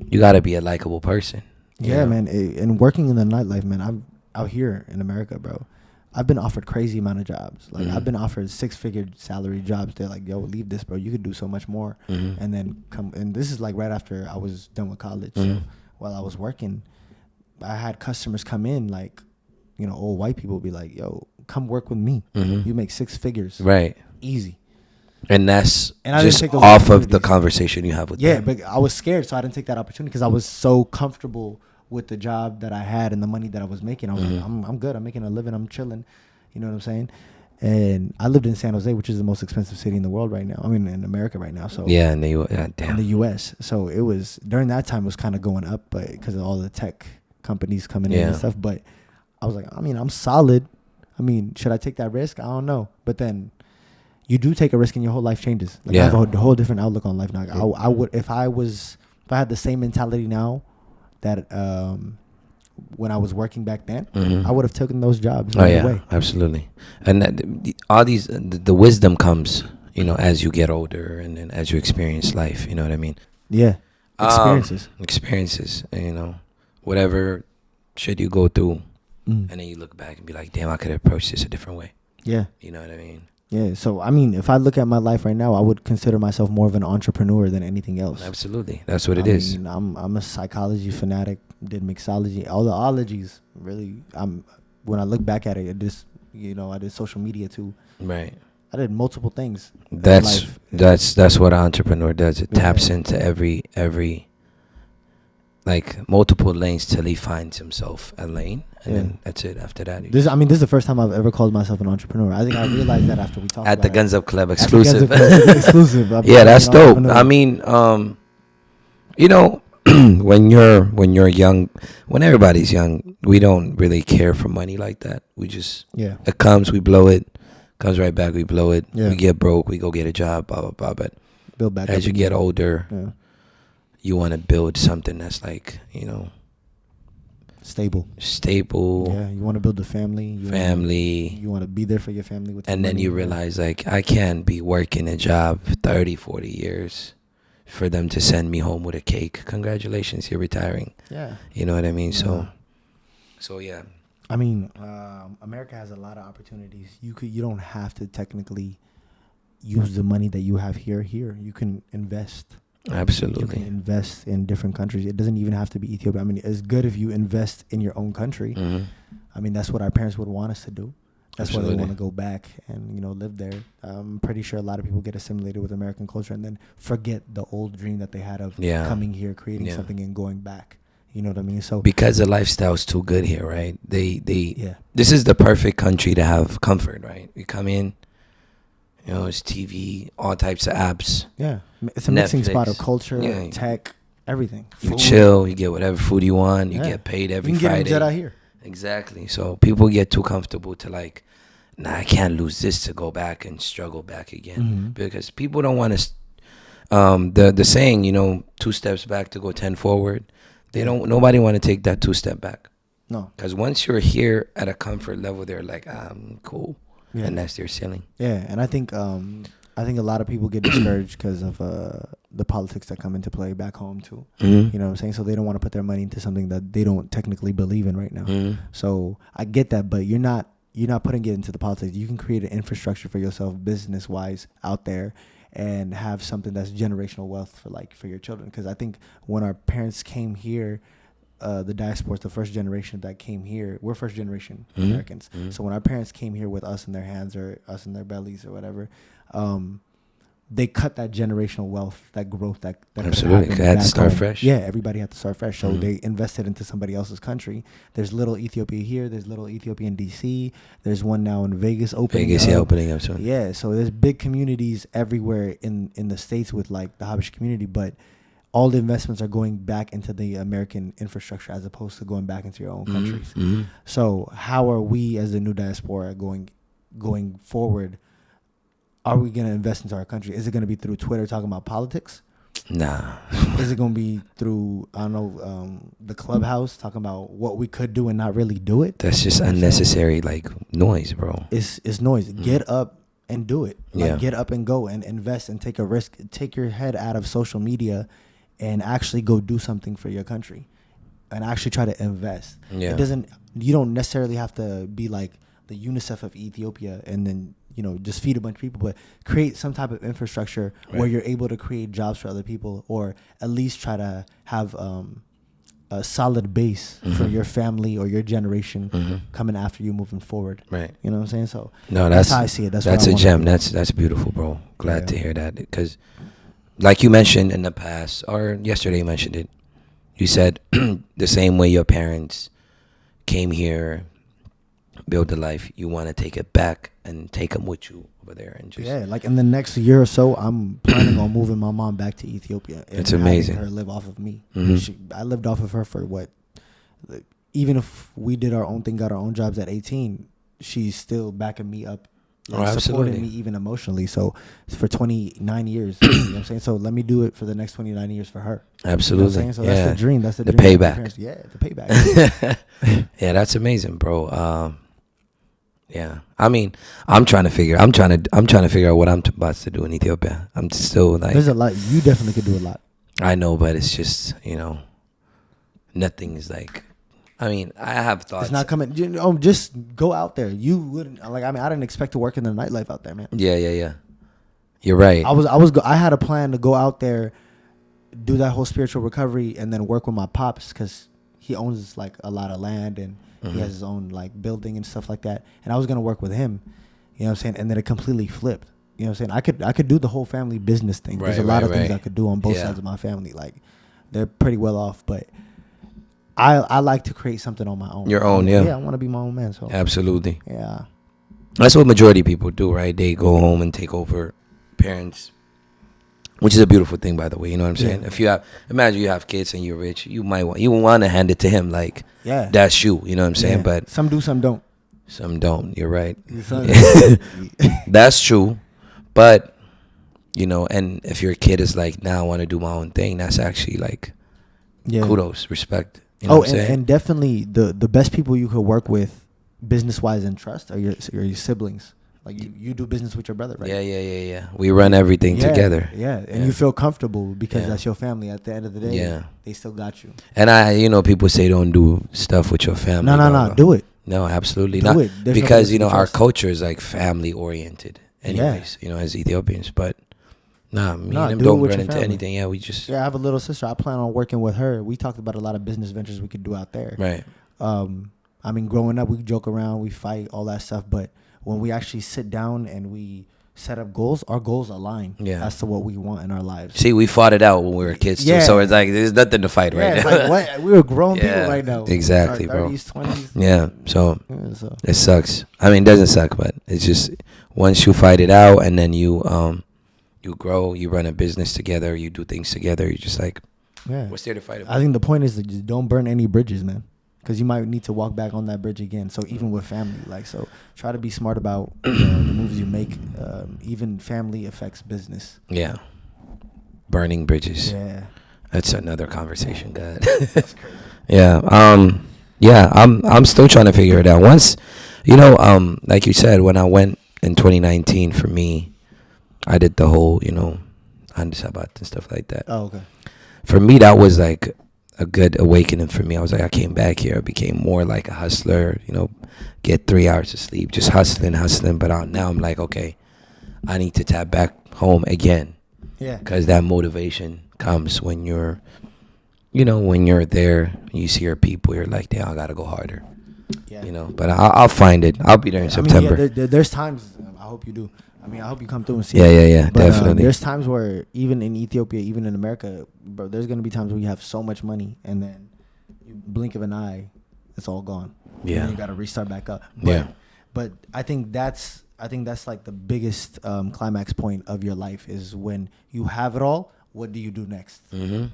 you gotta be a likable person. Yeah, man. And working in the nightlife, man, I'm out here in America, bro. I've been offered crazy amount of jobs. Like I've been offered 6-figure salary jobs. They're like, yo, leave this, bro. You could do so much more. And then come. And this is like right after I was done with college. So while I was working, I had customers come in, like, you know, old white people be like, yo, come work with me. You make 6 figures. Right. Easy. And that's just off of the conversation you have with them. Yeah, but I was scared, so I didn't take that opportunity because I was so comfortable with the job that I had and the money that I was making. I was like, I'm good. I'm making a living. I'm chilling. You know what I'm saying? And I lived in San Jose, which is the most expensive city in the world right now. I mean, in America right now. So yeah, in the U.S. So it was, during that time, it was kind of going up, but because of all the tech companies coming in and stuff. But I was like, I mean, I'm solid. I mean, should I take that risk? I don't know. But then you do take a risk and your whole life changes. Like I have a whole different outlook on life now. I would, if I had the same mentality now that when I was working back then, I would have taken those jobs right away. Absolutely. And all these, the wisdom comes, you know, as you get older and then as you experience life. You know what I mean? Yeah. Experiences. You know, whatever shit you go through, and then you look back and be like, damn, I could have approached this a different way. Yeah. You know what I mean? Yeah, so I mean, if I look at my life right now, I would consider myself more of an entrepreneur than anything else. Absolutely, that's what it is. I'm a psychology fanatic. Did mixology, all the ologies. Really, when I look back at it, I did social media too. Right. I did multiple things. That's what an entrepreneur does. It taps into every like multiple lanes till he finds himself a lane. And then that's it. After that, this is the first time I've ever called myself an entrepreneur. I think I realized that after we talked at about the Guns Up Club exclusive. Exclusive. Yeah, that's dope. I mean, you know, when you're young, when everybody's young, we don't really care for money like that. We just it comes, we blow it, comes right back, we blow it. We get broke, we go get a job, blah blah blah. But build back as you get older, you want to build something that's like, you know, stable. Yeah, you want to build a family. You want to be there for your family. And then you realize, like, I can't be working a job 30, 40 years for them to send me home with a cake. Congratulations, you're retiring. Yeah. You know what I mean? So yeah. I mean, America has a lot of opportunities. You don't have to technically use the money that you have here. You can invest. Absolutely. You can invest in different countries. It doesn't even have to be Ethiopia. I mean, it's good if you invest in your own country. I mean, that's what our parents would want us to do. That's why they want to go back and, you know, live there. I'm pretty sure a lot of people get assimilated with American culture and then forget the old dream that they had of coming here, creating something and going back. You know what I mean? So because the lifestyle's too good here, right? This is the perfect country to have comfort, right? You come in, you know, it's TV, all types of apps. Yeah. It's a mixing spot of culture, tech, everything. You chill, you get whatever food you want, you get paid every Friday. You can get out here. Exactly. So people get too comfortable to like, nah, I can't lose this to go back and struggle back again. Because people don't want to, the saying, you know, 2 steps back to go 10 forward. Nobody want to take that 2 step back. No. Because once you're here at a comfort level, they're like, I'm cool. Yeah. And that's their ceiling. Yeah, and I think a lot of people get discouraged because of the politics that come into play back home too. You know what I'm saying? So they don't want to put their money into something that they don't technically believe in right now. So I get that, but you're not putting it into the politics. You can create an infrastructure for yourself, business wise, out there, and have something that's generational wealth for your children. Because I think when our parents came here, the diaspora, the first generation that came here, we're first generation Americans. So when our parents came here with us in their hands or us in their bellies or whatever, they cut that generational wealth, that growth that absolutely they had to start fresh. Yeah, everybody had to start fresh. So they invested into somebody else's country. There's little Ethiopia here. There's little Ethiopia in DC. There's one now in Vegas opening up soon. Yeah, so there's big communities everywhere in the States with like the Habish community, but all the investments are going back into the American infrastructure as opposed to going back into your own countries. So how are we as the new diaspora going forward? Are we going to invest into our country? Is it going to be through Twitter talking about politics? Nah. Is it going to be through, I don't know, the clubhouse talking about what we could do and not really do it? That's just unnecessary, like, noise, bro. It's noise. Get up and do it. Like, get up and go and invest and take a risk. Take your head out of social media and actually go do something for your country and actually try to invest. Yeah. You don't necessarily have to be like the UNICEF of Ethiopia and then, just feed a bunch of people, but create some type of infrastructure where you're able to create jobs for other people, or at least try to have a solid base for your family or your generation coming after you moving forward. Right. You know what I'm saying? So no, that's how I see it. That's a gem. That's beautiful, bro. Glad to hear that, because like you mentioned in the past, or yesterday you mentioned it, you said the same way your parents came here, build a life, you want to take it back and take them with you over there and just like in the next year or so, I'm planning on moving my mom back to Ethiopia. And it's amazing. Her live off of me. I lived off of her for even if we did our own thing, got our own jobs at 18, she's still backing me up, supporting me even emotionally. So for 29 years, you know what I'm saying? So let me do it for the next 29 years for her. Absolutely. You know so that's the dream. That's the dream payback. The payback. Yeah, that's amazing, bro. Yeah, I mean, I'm trying to figure out what I'm about to do in Ethiopia. I'm still like, there's a lot. You definitely could do a lot. I know, but it's just nothing is like. I mean, I have thoughts. It's not coming. Just go out there. You wouldn't I didn't expect to work in the nightlife out there, man. Yeah. You're right. I had a plan to go out there, do that whole spiritual recovery, and then work with my pops, because he owns like a lot of land and he has his own like building and stuff like that. And I was gonna work with him, you know what I'm saying? And then it completely flipped. You know what I'm saying? I could do the whole family business thing. There's a lot of things I could do on both sides of my family. Like, they're pretty well off, but I like to create something on my own. Your own, yeah. Yeah, I want to be my own man. So absolutely. Yeah. That's what majority of people do, right? They go home and take over parents, which is a beautiful thing, by the way. You know what I'm saying? If imagine you have kids and you're rich, you want to hand it to him, like, that's you. You know what I'm saying? But some do, some don't. Some don't. You're right. That's true. But and if your kid is like, now I want to do my own thing, that's actually like, kudos, respect. You know what I'm saying? And definitely the best people you could work with, business wise, and trust are your siblings. Like you do business with your brother, right? Yeah. We run everything together. Yeah, and you feel comfortable because that's your family. At the end of the day, they still got you. And people say don't do stuff with your family. No, do it. No, absolutely not. Because our culture is like family oriented, anyways. As Ethiopians, but me and him don't run into anything. Yeah, we just. Yeah, I have a little sister. I plan on working with her. We talked about a lot of business ventures we could do out there. Right. I mean, growing up, we joke around, we fight, all that stuff, but when we actually sit down and we set up goals, our goals align as to what we want in our lives. See, we fought it out when we were kids too, so it's like there's nothing to fight right now. It's like, what? We were grown people right now. Exactly, our 30s, 20s. Yeah, so it sucks. I mean, it doesn't suck, but it's just once you fight it out and then you grow, you run a business together, you do things together, you're just like, what's there to fight about? I think the point is that just don't burn any bridges, man. Because you might need to walk back on that bridge again. So even with family, so try to be smart about the moves you make. Even family affects business. Yeah, burning bridges. Yeah, that's another conversation. God. That's crazy. Yeah. I'm still trying to figure it out. Once, like you said, when I went in 2019, for me, I did the whole, Andisabat and stuff like that. Oh, okay. For me, that was like a good awakening for me. I was like, I came back here, I became more like a hustler, get 3 hours of sleep, just hustling. But now I'm like, okay, I need to tap back home again. Yeah. Because that motivation comes when you're, when you're there, you see your people, you're like, damn, I got to go harder. Yeah. But I'll find it. I'll be there in September. There's times, I hope you do. I mean, I hope you come through and see it. Yeah, but, definitely. There's times where, even in Ethiopia, even in America, bro, there's going to be times where you have so much money, and then you blink of an eye, it's all gone. Yeah. And then you got to restart back up. But I think that's like the biggest climax point of your life is when you have it all, what do you do next? Mm-hmm.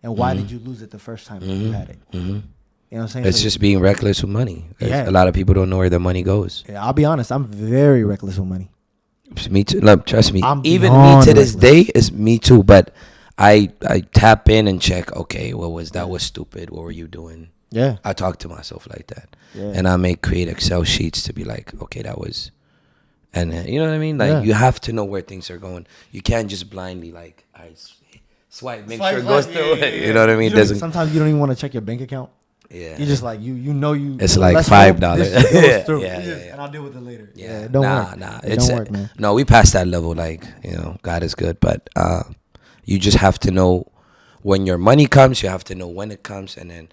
And why did you lose it the first time you had it? Mm-hmm. You know what I'm saying? It's just being reckless with money. A lot of people don't know where their money goes. Yeah, I'll be honest. I'm very reckless with money. Me too. Look, trust me. Even me to this day is me too. But I tap in and check. Okay, what was that? Was stupid. What were you doing? Yeah. I talk to myself like that, and I create Excel sheets to be like, okay, that was, and you know what I mean. Like you have to know where things are going. You can't just blindly like, swipe, make sure it goes through. You know what I mean? Sometimes you don't even want to check your bank account. Yeah. You just like you know you. It's like $5. Yeah. And I'll deal with it later. Yeah. Don't work. It don't work, man. No, we passed that level. Like, God is good, but you just have to know when your money comes. You have to know when it comes, and then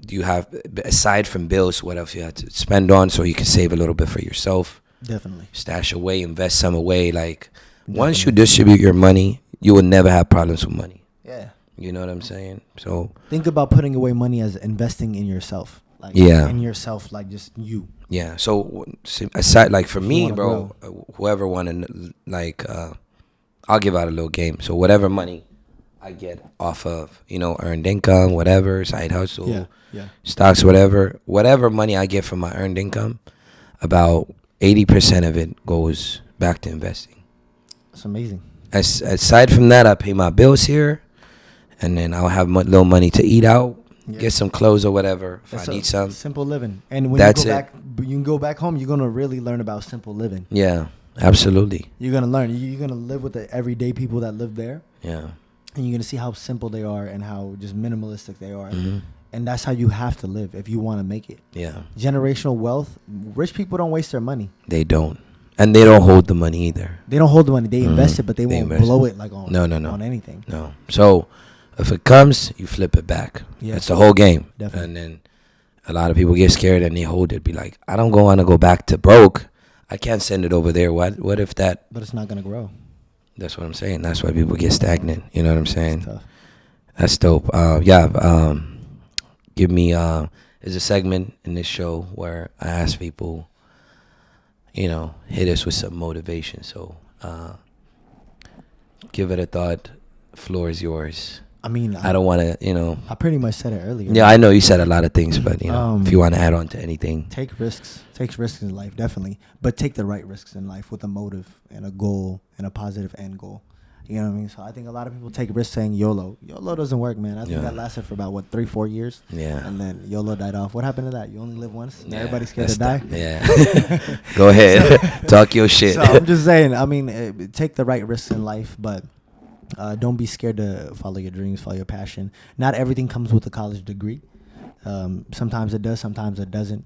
you have, aside from bills, what else you have to spend on, so you can save a little bit for yourself. Definitely. Stash away, invest some away. Like, once you distribute your money, you will never have problems with money. Yeah. You know what I'm saying? So think about putting away money as investing in yourself. Like, in yourself, like just you. Yeah. So aside, like for me, bro, whoever wanted, like, I'll give out a little game. So whatever money I get off of, earned income, whatever, side hustle, stocks, whatever money I get from my earned income, about 80% of it goes back to investing. That's amazing. Aside from that, I pay my bills here, and then I'll have little money to eat out, get some clothes or whatever if I need some. Simple living. And when you can go back home, you're going to really learn about simple living. Yeah, absolutely. You're going to learn. You're going to live with the everyday people that live there. Yeah. And you're going to see how simple they are and how just minimalistic they are. Mm-hmm. And that's how you have to live if you want to make it. Yeah. Generational wealth. Rich people don't waste their money. They don't. And they don't hold the money either. They don't hold the money. They invest it, but they won't blow it like on anything. No. So if it comes, you flip it back. Yeah. That's the whole game. Definitely. And then a lot of people get scared and they hold it. Be like, I don't want to go back to broke. I can't send it over there. What if that? But it's not going to grow. That's what I'm saying. That's why people get stagnant. You know what I'm saying? That's tough. That's dope. Give me, there's a segment in this show where I ask people, hit us with some motivation. So give it a thought. Floor is yours. I mean, I don't want to, I pretty much said it earlier. Yeah, I know you said a lot of things, but, if you want to add on to anything. Take risks. Take risks in life, definitely. But take the right risks in life with a motive and a goal and a positive end goal. You know what I mean? So I think a lot of people take risks saying YOLO. YOLO doesn't work, man. I think that lasted for about 3-4 years. Yeah. And then YOLO died off. What happened to that? You only live once? Yeah, everybody's scared to die? Yeah. Go ahead. Talk your shit. So I'm just saying, I mean, take the right risks in life, but don't be scared to follow your dreams, follow your passion. Not everything comes with a college degree. Sometimes it does, sometimes it doesn't.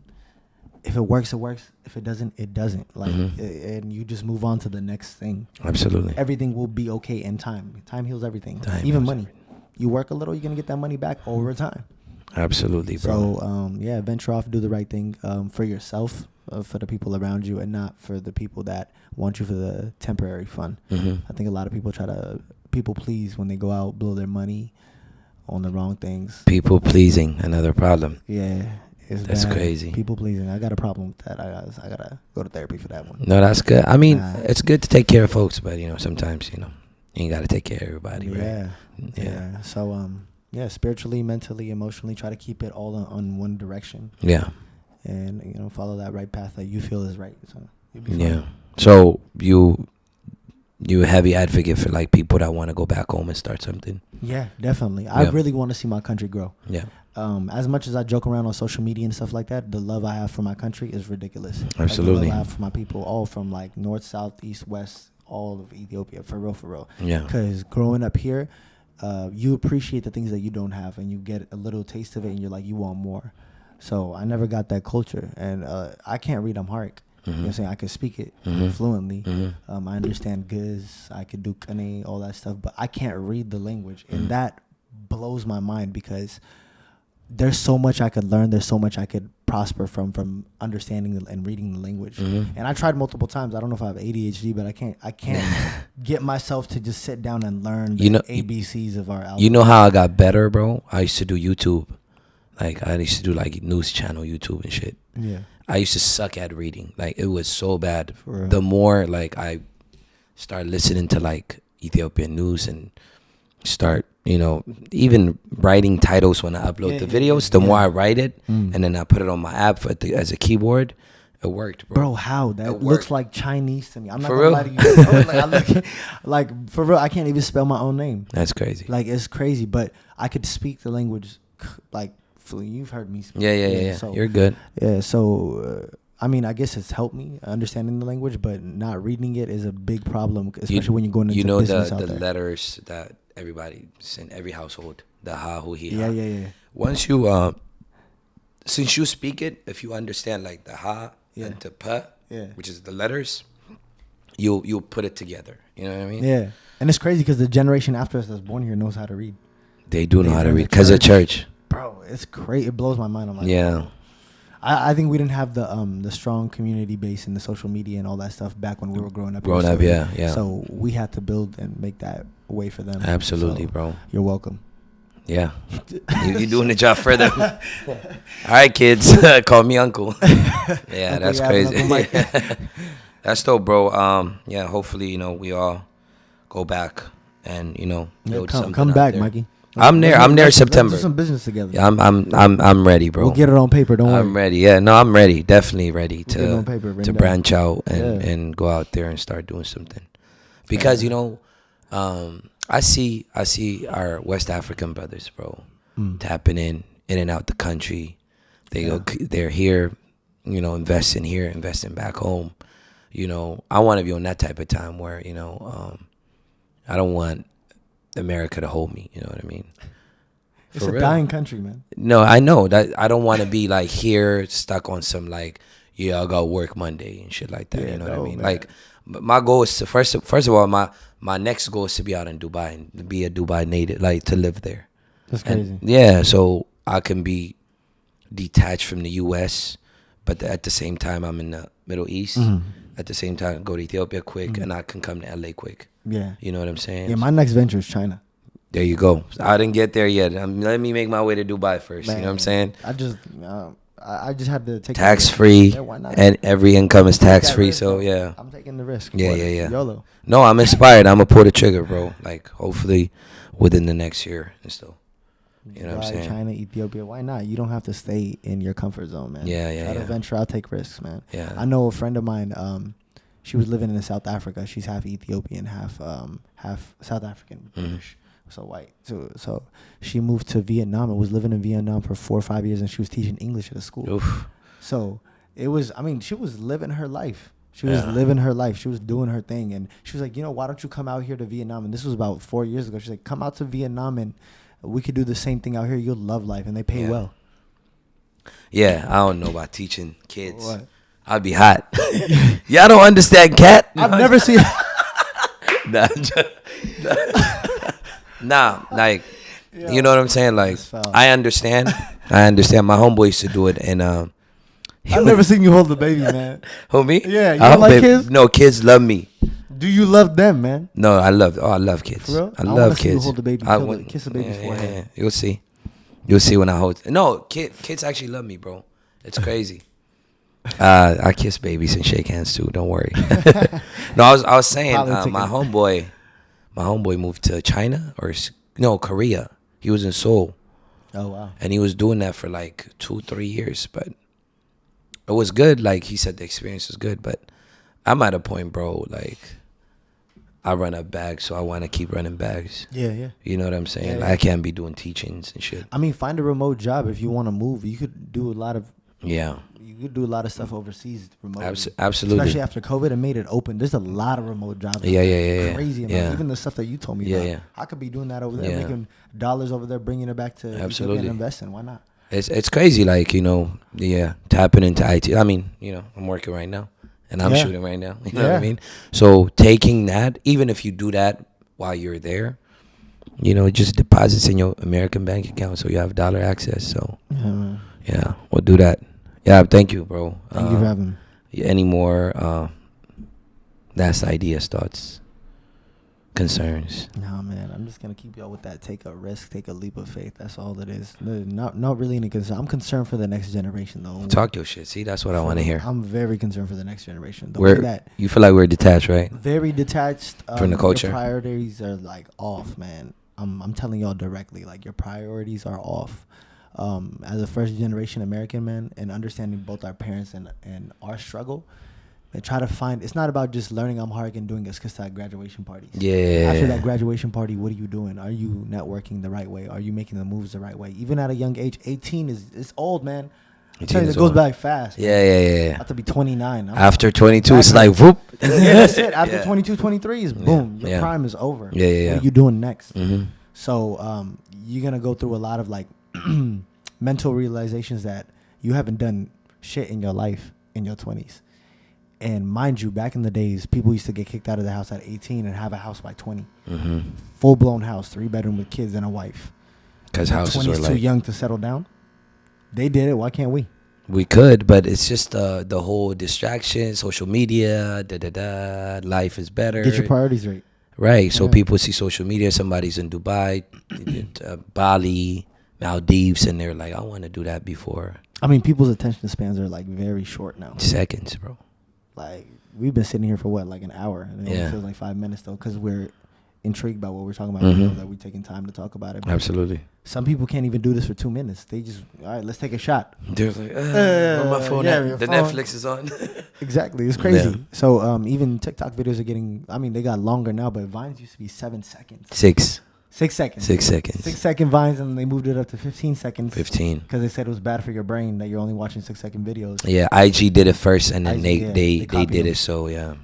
If it works, it works. If it doesn't, it doesn't. Like, and you just move on to the next thing. Absolutely. Everything will be okay in time. Time heals everything. Even money. You work a little, you're gonna get that money back over time. Absolutely, bro. So, venture off, do the right thing for yourself, for the people around you, and not for the people that want you for the temporary fun. I think a lot of people try to people please when they go out, blow their money on the wrong things. People pleasing, another problem. Yeah. That's bad. Crazy. People pleasing. I got a problem with that. I gotta go to therapy for that one. No, that's good. I mean, it's good to take care of folks, but sometimes you ain't got to take care of everybody. Yeah. Right? Yeah. So spiritually, mentally, emotionally, try to keep it all on one direction. Yeah. And follow that right path that you feel is right. So you'll be fine. Yeah. So you a heavy advocate for like people that want to go back home and start something? Yeah, definitely. I really want to see my country grow. Yeah. As much as I joke around on social media and stuff like that, the love I have for my country is ridiculous. Absolutely. Like, the love I have for my people, all from like north, south, east, west, all of Ethiopia, for real. Yeah. Because growing up here, you appreciate the things that you don't have, and you get a little taste of it, and you're like, you want more. So I never got that culture, and I can't read Amharic. You know what I'm saying? I could speak it fluently. I understand Giz, I could do Kane, all that stuff, but I can't read the language, and that blows my mind because there's so much I could learn. There's so much I could prosper from understanding and reading the language. And I tried multiple times. I don't know if I have ADHD, but I can't get myself to just sit down and learn the ABCs of our alphabet. You know how I got better, bro? I used to do YouTube. Like, I used to do like news channel YouTube and shit. Yeah. I used to suck at reading. Like, it was so bad. The more like I started listening to like Ethiopian news and start, even writing titles when I upload the videos, the more I write it and then I put it on my app as a keyboard, it worked, bro. Bro, how? That looks like Chinese to me. I'm not gonna lie to you. Like, for real, I can't even spell my own name. That's crazy. Like, it's crazy, but I could speak the language like you've heard me speak. Yeah. So, you're good. Yeah, so I mean, I guess it's helped me understanding the language, but not reading it is a big problem, especially when you're going into business out there. The letters that everybody, it's in every household. The ha, hu, he, Yeah, ha. yeah. Once you, since you speak it, if you understand like the ha and the pa, which is the letters, you'll put it together. You know what I mean? Yeah. And it's crazy because the generation after us that's born here knows how to read. They do know how to read because of church. Bro, it's crazy. It blows my mind. I'm like, yeah. I think we didn't have the strong community base and the social media and all that stuff back when we were growing up. Yeah. So we had to build and make that way for them. Absolutely, so bro. You're welcome. Yeah. You're doing the job for them. All right, kids. Call me uncle. Yeah, that's crazy. That's dope, bro. Yeah, hopefully, we all go back and, build something come back, there. Mikey. I'm there September. Let's do some business together. Yeah, I'm ready, bro. We'll get it on paper, don't worry. I'm ready. Yeah, no, I'm ready. Definitely ready to paper, branch out and go out there and start doing something. Because, I see our West African brothers, bro, tapping in and out the country. They're here, investing here, investing back home. I want to be on that type of time where, I don't want America to hold me. You know what I mean? It's a dying country, man. No, I know that. I don't want to be like here stuck on some like, I got work Monday and shit like that. You know what I mean? Man. Like, my goal is to first of all, my next goal is to be out in Dubai and be a Dubai native, like to live there. That's crazy. Yeah, so I can be detached from the U.S., but at the same time I'm in the Middle East. At the same time, go to Ethiopia quick, and I can come to LA quick. Yeah, you know what I'm saying. Yeah, my next venture is China. There you go. I didn't get there yet. Let me make my way to Dubai first. Man, you know what I'm saying? I just had to take tax free, and every income is tax free. So yeah, I'm taking the risk. Yeah. YOLO. No, I'm inspired. I'm gonna pull the trigger, bro. Like hopefully within the next year and still. You know what I'm saying? China, Ethiopia. Why not? You don't have to stay in your comfort zone, man. Yeah. Venture. I'll take risks, man. Yeah. I know a friend of mine. She was living in South Africa. She's half Ethiopian, half South African, British. So white. So she moved to Vietnam and was living in Vietnam for 4 or 5 years, and she was teaching English at a school. Oof. So it was. I mean, she was living her life. She was living her life. She was doing her thing, and she was like, why don't you come out here to Vietnam? And this was about 4 years ago. She's like, come out to Vietnam and we could do the same thing out here. You'll love life, and they pay well. Yeah, I don't know about teaching kids. What? I'd be hot. Y'all don't understand cat? I've never seen. Nah, like, you know what I'm saying? Like, I understand. My homeboy used to do it, and I've never seen you hold the baby, man. Who, me? Yeah, you don't like kids? No, kids love me. Do you love them, man? No, I love kids. For real? I love kids. You hold the baby, kiss the baby's forehead. Yeah. You'll see when I hold. No, kids actually love me, bro. It's crazy. I kiss babies and shake hands too. Don't worry. No, I was saying my homeboy moved to China Korea. He was in Seoul. Oh wow. And he was doing that for like 2-3 years, but it was good. Like he said, the experience was good. But I'm at a point, bro. Like I run up bags, so I want to keep running bags. Yeah. You know what I'm saying? Yeah, like, I can't be doing teachings and shit. I mean, find a remote job if you want to move. You could do a lot of. Yeah. You could do a lot of stuff overseas remotely. Absolutely. Especially after COVID, it made it open. There's a lot of remote jobs. Yeah. Crazy. Yeah. Even the stuff that you told me about. Yeah. I could be doing that over there, making dollars over there, bringing it back to Ethiopia and investing. Why not? It's crazy, like, tapping into IT. I mean, I'm working right now, and I'm shooting right now. You know what I mean? So taking that, even if you do that while you're there, it just deposits in your American bank account, so you have dollar access. So yeah, we'll do that. Yeah, thank you, bro. Thank you for having me. Any more last ideas, thoughts, concerns? No, man. I'm just gonna keep y'all with that. Take a risk, take a leap of faith. That's all it is. Not really any concern. I'm concerned for the next generation, though. Talk your shit. See, that's what I want to hear. I'm very concerned for the next generation. You feel like we're detached, right? Very detached from the culture. Your priorities are like off, man. I'm telling y'all directly, like your priorities are off. As a first generation American, man, and understanding both our parents and our struggle, and try to find, it's not about just learning Amharic and doing Eskista graduation parties. Yeah. After that graduation party, what are you doing? Are you networking the right way? Are you making the moves the right way? Even at a young age, 18 is old, man. It goes by fast. Yeah. About to be 29. After 22, it's like whoop. That's it. After 22, 23 is boom. Your prime is over. Yeah. What are you doing next? So you're gonna go through a lot of like mental realizations that you haven't done shit in your life in your 20s. And mind you, back in the days, people used to get kicked out of the house at 18 and have a house by 20. Full blown house, 3-bedroom with kids and a wife. Because houses were like too young to settle down. They did it. Why can't we? We could, but it's just the whole distraction, social media, life is better. Get your priorities right. Right. So people see social media. Somebody's in Dubai, Bali, Maldives, and they're like, I want to do that before. I mean, people's attention spans are like very short now. Seconds, bro. Like, we've been sitting here for what, like an hour? And it only feels like 5 minutes, though, because we're intrigued by what we're talking about. We know that we're taking time to talk about it. Absolutely. Some people can't even do this for 2 minutes. They just, all right, let's take a shot. They're like, on my phone, the phone. Netflix is on. Exactly. It's crazy. Yeah. So even TikTok videos are getting, I mean, they got longer now, but Vines used to be 7 seconds. 6 seconds. 6 seconds. 6-second Vines, and they moved it up to 15 seconds. 15. Because they said it was bad for your brain that you're only watching 6-second videos. Yeah, IG did it first, and then IG, they did it. So yeah,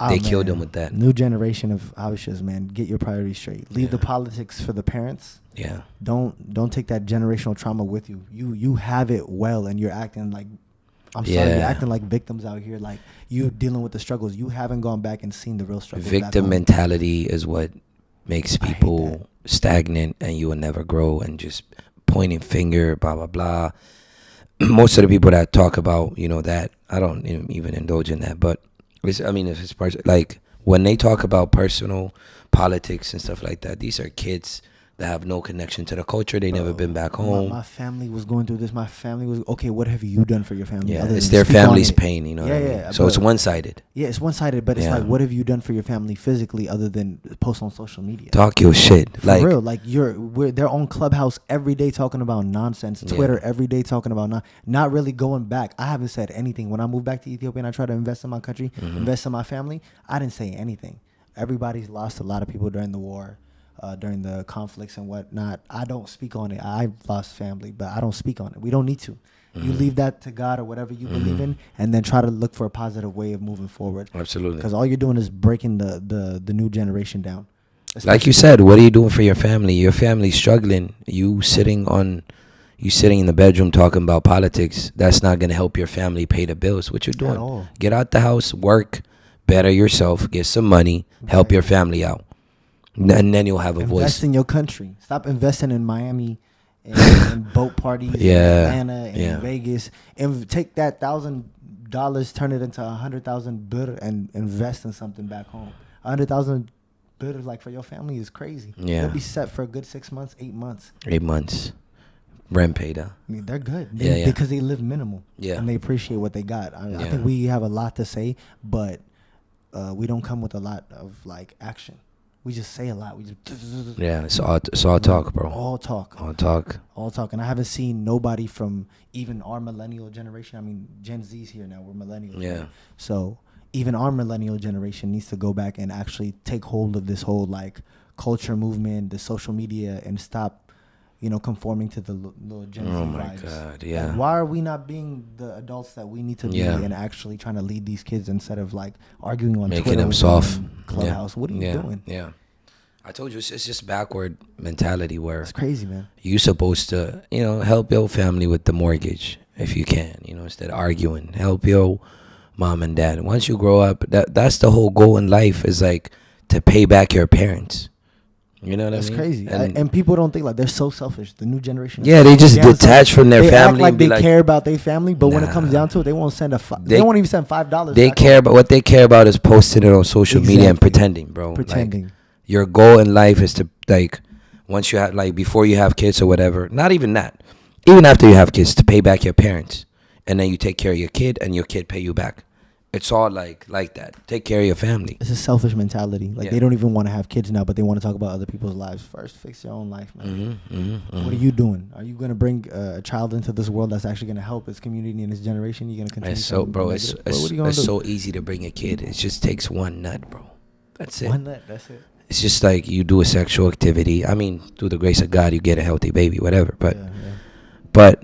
they killed them with that. New generation of Habishas, man. Get your priorities straight. Leave the politics for the parents. Yeah. Don't take that generational trauma with you. You have it well, and you're acting like, I'm sorry, you're acting like victims out here. Like, you dealing with the struggles. You haven't gone back and seen the real struggles. Victim mentality is what makes people stagnant, and you will never grow, and just pointing finger, blah blah blah. Most of the people that talk about that, I don't even indulge in that, but if it's like when they talk about personal politics and stuff like that, these are kids that have no connection to the culture. They never been back home. My family was going through this. My family was okay. What have you done for your family? Yeah, it's their family's pain. You know. Yeah, what I mean? Yeah. So it's one-sided. Yeah, it's one-sided. But it's like, what have you done for your family physically other than post on social media? Talk your shit. For real. Like they're on Clubhouse every day talking about nonsense. Twitter every day talking about not really going back. I haven't said anything. When I moved back to Ethiopia and I tried to invest in my country, invest in my family, I didn't say anything. Everybody's lost a lot of people during the war. During the conflicts and whatnot. I don't speak on it. I've lost family, but I don't speak on it. We don't need to. You leave that to God or whatever you believe in, and then try to look for a positive way of moving forward. Absolutely. Because all you're doing is breaking the new generation down. Like you said, what are you doing for your family? Your family's struggling. You sitting in the bedroom talking about politics. That's not going to help your family pay the bills. What you're doing? At all. Get out the house, work, better yourself, get some money, help your family out. And then you'll have a voice. Invest in your country. Stop investing in Miami and boat parties in Atlanta and Vegas. And take that $1,000, turn it into 100,000 birr and invest in something back home. 100,000 birr, like, for your family is crazy. Yeah. They'll be set for a good 6 months, 8 months. 8 months. Rent paid, huh? I mean, they're good. Because they live minimal. Yeah. And they appreciate what they got. I think we have a lot to say, but we don't come with a lot of, like, action. We just say a lot. We just it's all talk, bro. All talk. And I haven't seen nobody from even our millennial generation. I mean, Gen Z's here now. We're millennials. Yeah. Right? So even our millennial generation needs to go back and actually take hold of this whole like culture movement, the social media, and stop, conforming to the little Gen Z vibes. Oh my God, yeah. Like, why are we not being the adults that we need to be and actually trying to lead these kids instead of like arguing on making Twitter them soft? Clubhouse. What are you doing? Yeah. I told you it's just backward mentality where it's crazy, man. You're supposed to, help your family with the mortgage if you can, instead of arguing. Help your mom and dad. Once you grow up, that's the whole goal in life, is like to pay back your parents. You know what I mean? That's crazy. And people don't think, like, they're so selfish. The new generation. Yeah, they just detach from their family. They act like they care about their family, but when it comes down to it, they won't send they won't even send $5. They care about what they care about is posting it on social media and pretending, bro. Pretending. Like, your goal in life is to, like, once you have, like, before you have kids or whatever, not even that, even after you have kids, to pay back your parents, and then you take care of your kid, and your kid pay you back. It's all like that. Take care of your family. It's a selfish mentality. Like, they don't even want to have kids now, but they want to talk about other people's lives first. Fix your own life, man. What are you doing? Are you going to bring a child into this world that's actually going to help its community and its generation? You're going to continue? It's so easy to bring a kid. It just takes one nut, bro. That's it. One nut, that's it. It's just like you do a sexual activity. I mean, through the grace of God, you get a healthy baby, whatever. But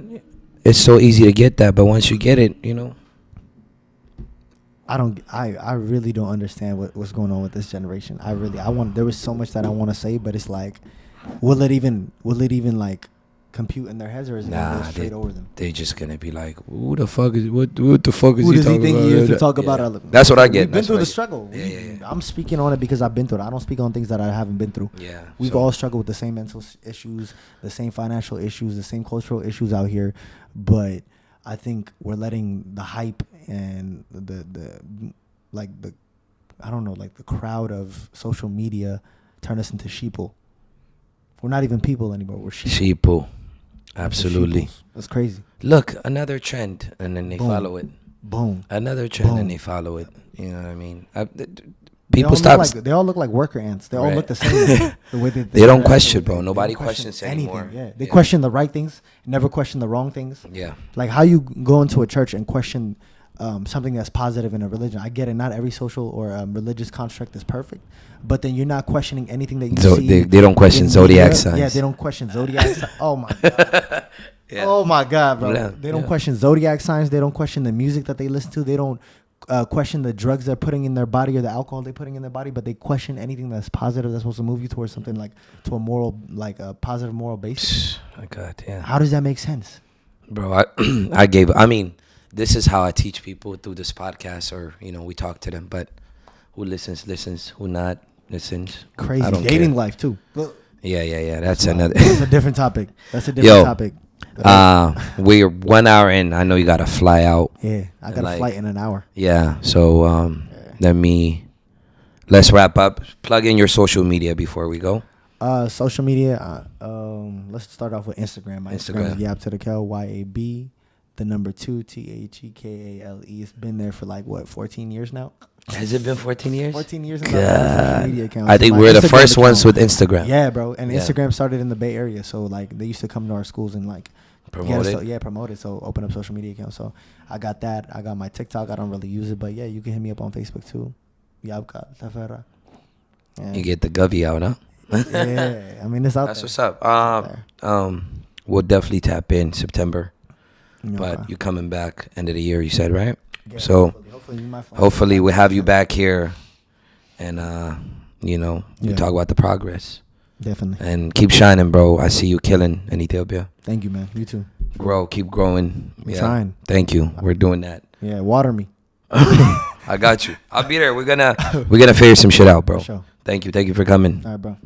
it's so easy to get that. But once you get it, I really don't understand what's going on with this generation. There was so much that I want to say, but it's like, will it even like compute in their heads, or is it gonna go straight over them? They're just gonna be like, who the fuck is what the fuck is who he does talking he think about? he is to talk about? That's what I get. We've been through the struggle. I'm speaking on it because I've been through it. I don't speak on things that I haven't been through. Yeah, we've all struggled with the same mental issues, the same financial issues, the same cultural issues out here, but I think we're letting the hype and the I don't know, like the crowd of social media turn us into sheeple. We're not even people anymore. We're sheeple. Absolutely. That's crazy. Look, another trend, and then they follow it. Boom. Another trend, and they follow it. You know what I mean? People stop. They all look like worker ants. They all look the same. The way they don't question, bro. Nobody questions anymore. Yeah, they question the right things, never question the wrong things. Yeah. Like how you go into a church and question something that's positive in a religion. I get it. Not every social or religious construct is perfect, but then you're not questioning anything that you see. They don't question zodiac signs. Yeah, they don't question zodiac signs. Oh my god. Yeah. Oh my god, bro. Yeah. They don't question zodiac signs. They don't question the music that they listen to. They don't question the drugs they're putting in their body or the alcohol they're putting in their body, but they question anything that's positive that's supposed to move you towards something like to a moral, like a positive moral basis. My god, yeah. How does that make sense? Bro, this is how I teach people through this podcast, or, we talk to them, but who listens, who not listens. Crazy dating life too. Yeah. That's another. That's a different topic. Topic. We're 1 hour in. I know you got to fly out. Yeah, I got a flight in an hour. Yeah, so let's wrap up. Plug in your social media before we go. Social media. Let's start off with Instagram. My Instagram is Yabkale, YAB, the number 2 THEKALE. It's been there for 14 years now. Has it been 14 years? 14 years in my social media account. I think we're the first ones with Instagram. Yeah, bro. And Instagram started in the Bay Area, so they used to come to our schools and promote it. So open up social media accounts. So I got that. I got my TikTok. I don't really use it, but yeah, you can hit me up on Facebook too. Yabkale. You get the Govy out, huh? Yeah, it's out there. That's what's up. We'll definitely tap in September, but you coming back end of the year, you said, right? Yeah, so hopefully we have you back here, and we talk about the progress. Definitely. And keep shining, bro. I see you killing in Ethiopia. Thank you, man. You too. Keep growing. I'm trying. Thank you. We're doing that. Yeah, water me. I got you. I'll be there. We're gonna figure some shit out, bro. For sure. Thank you for coming. All right, bro.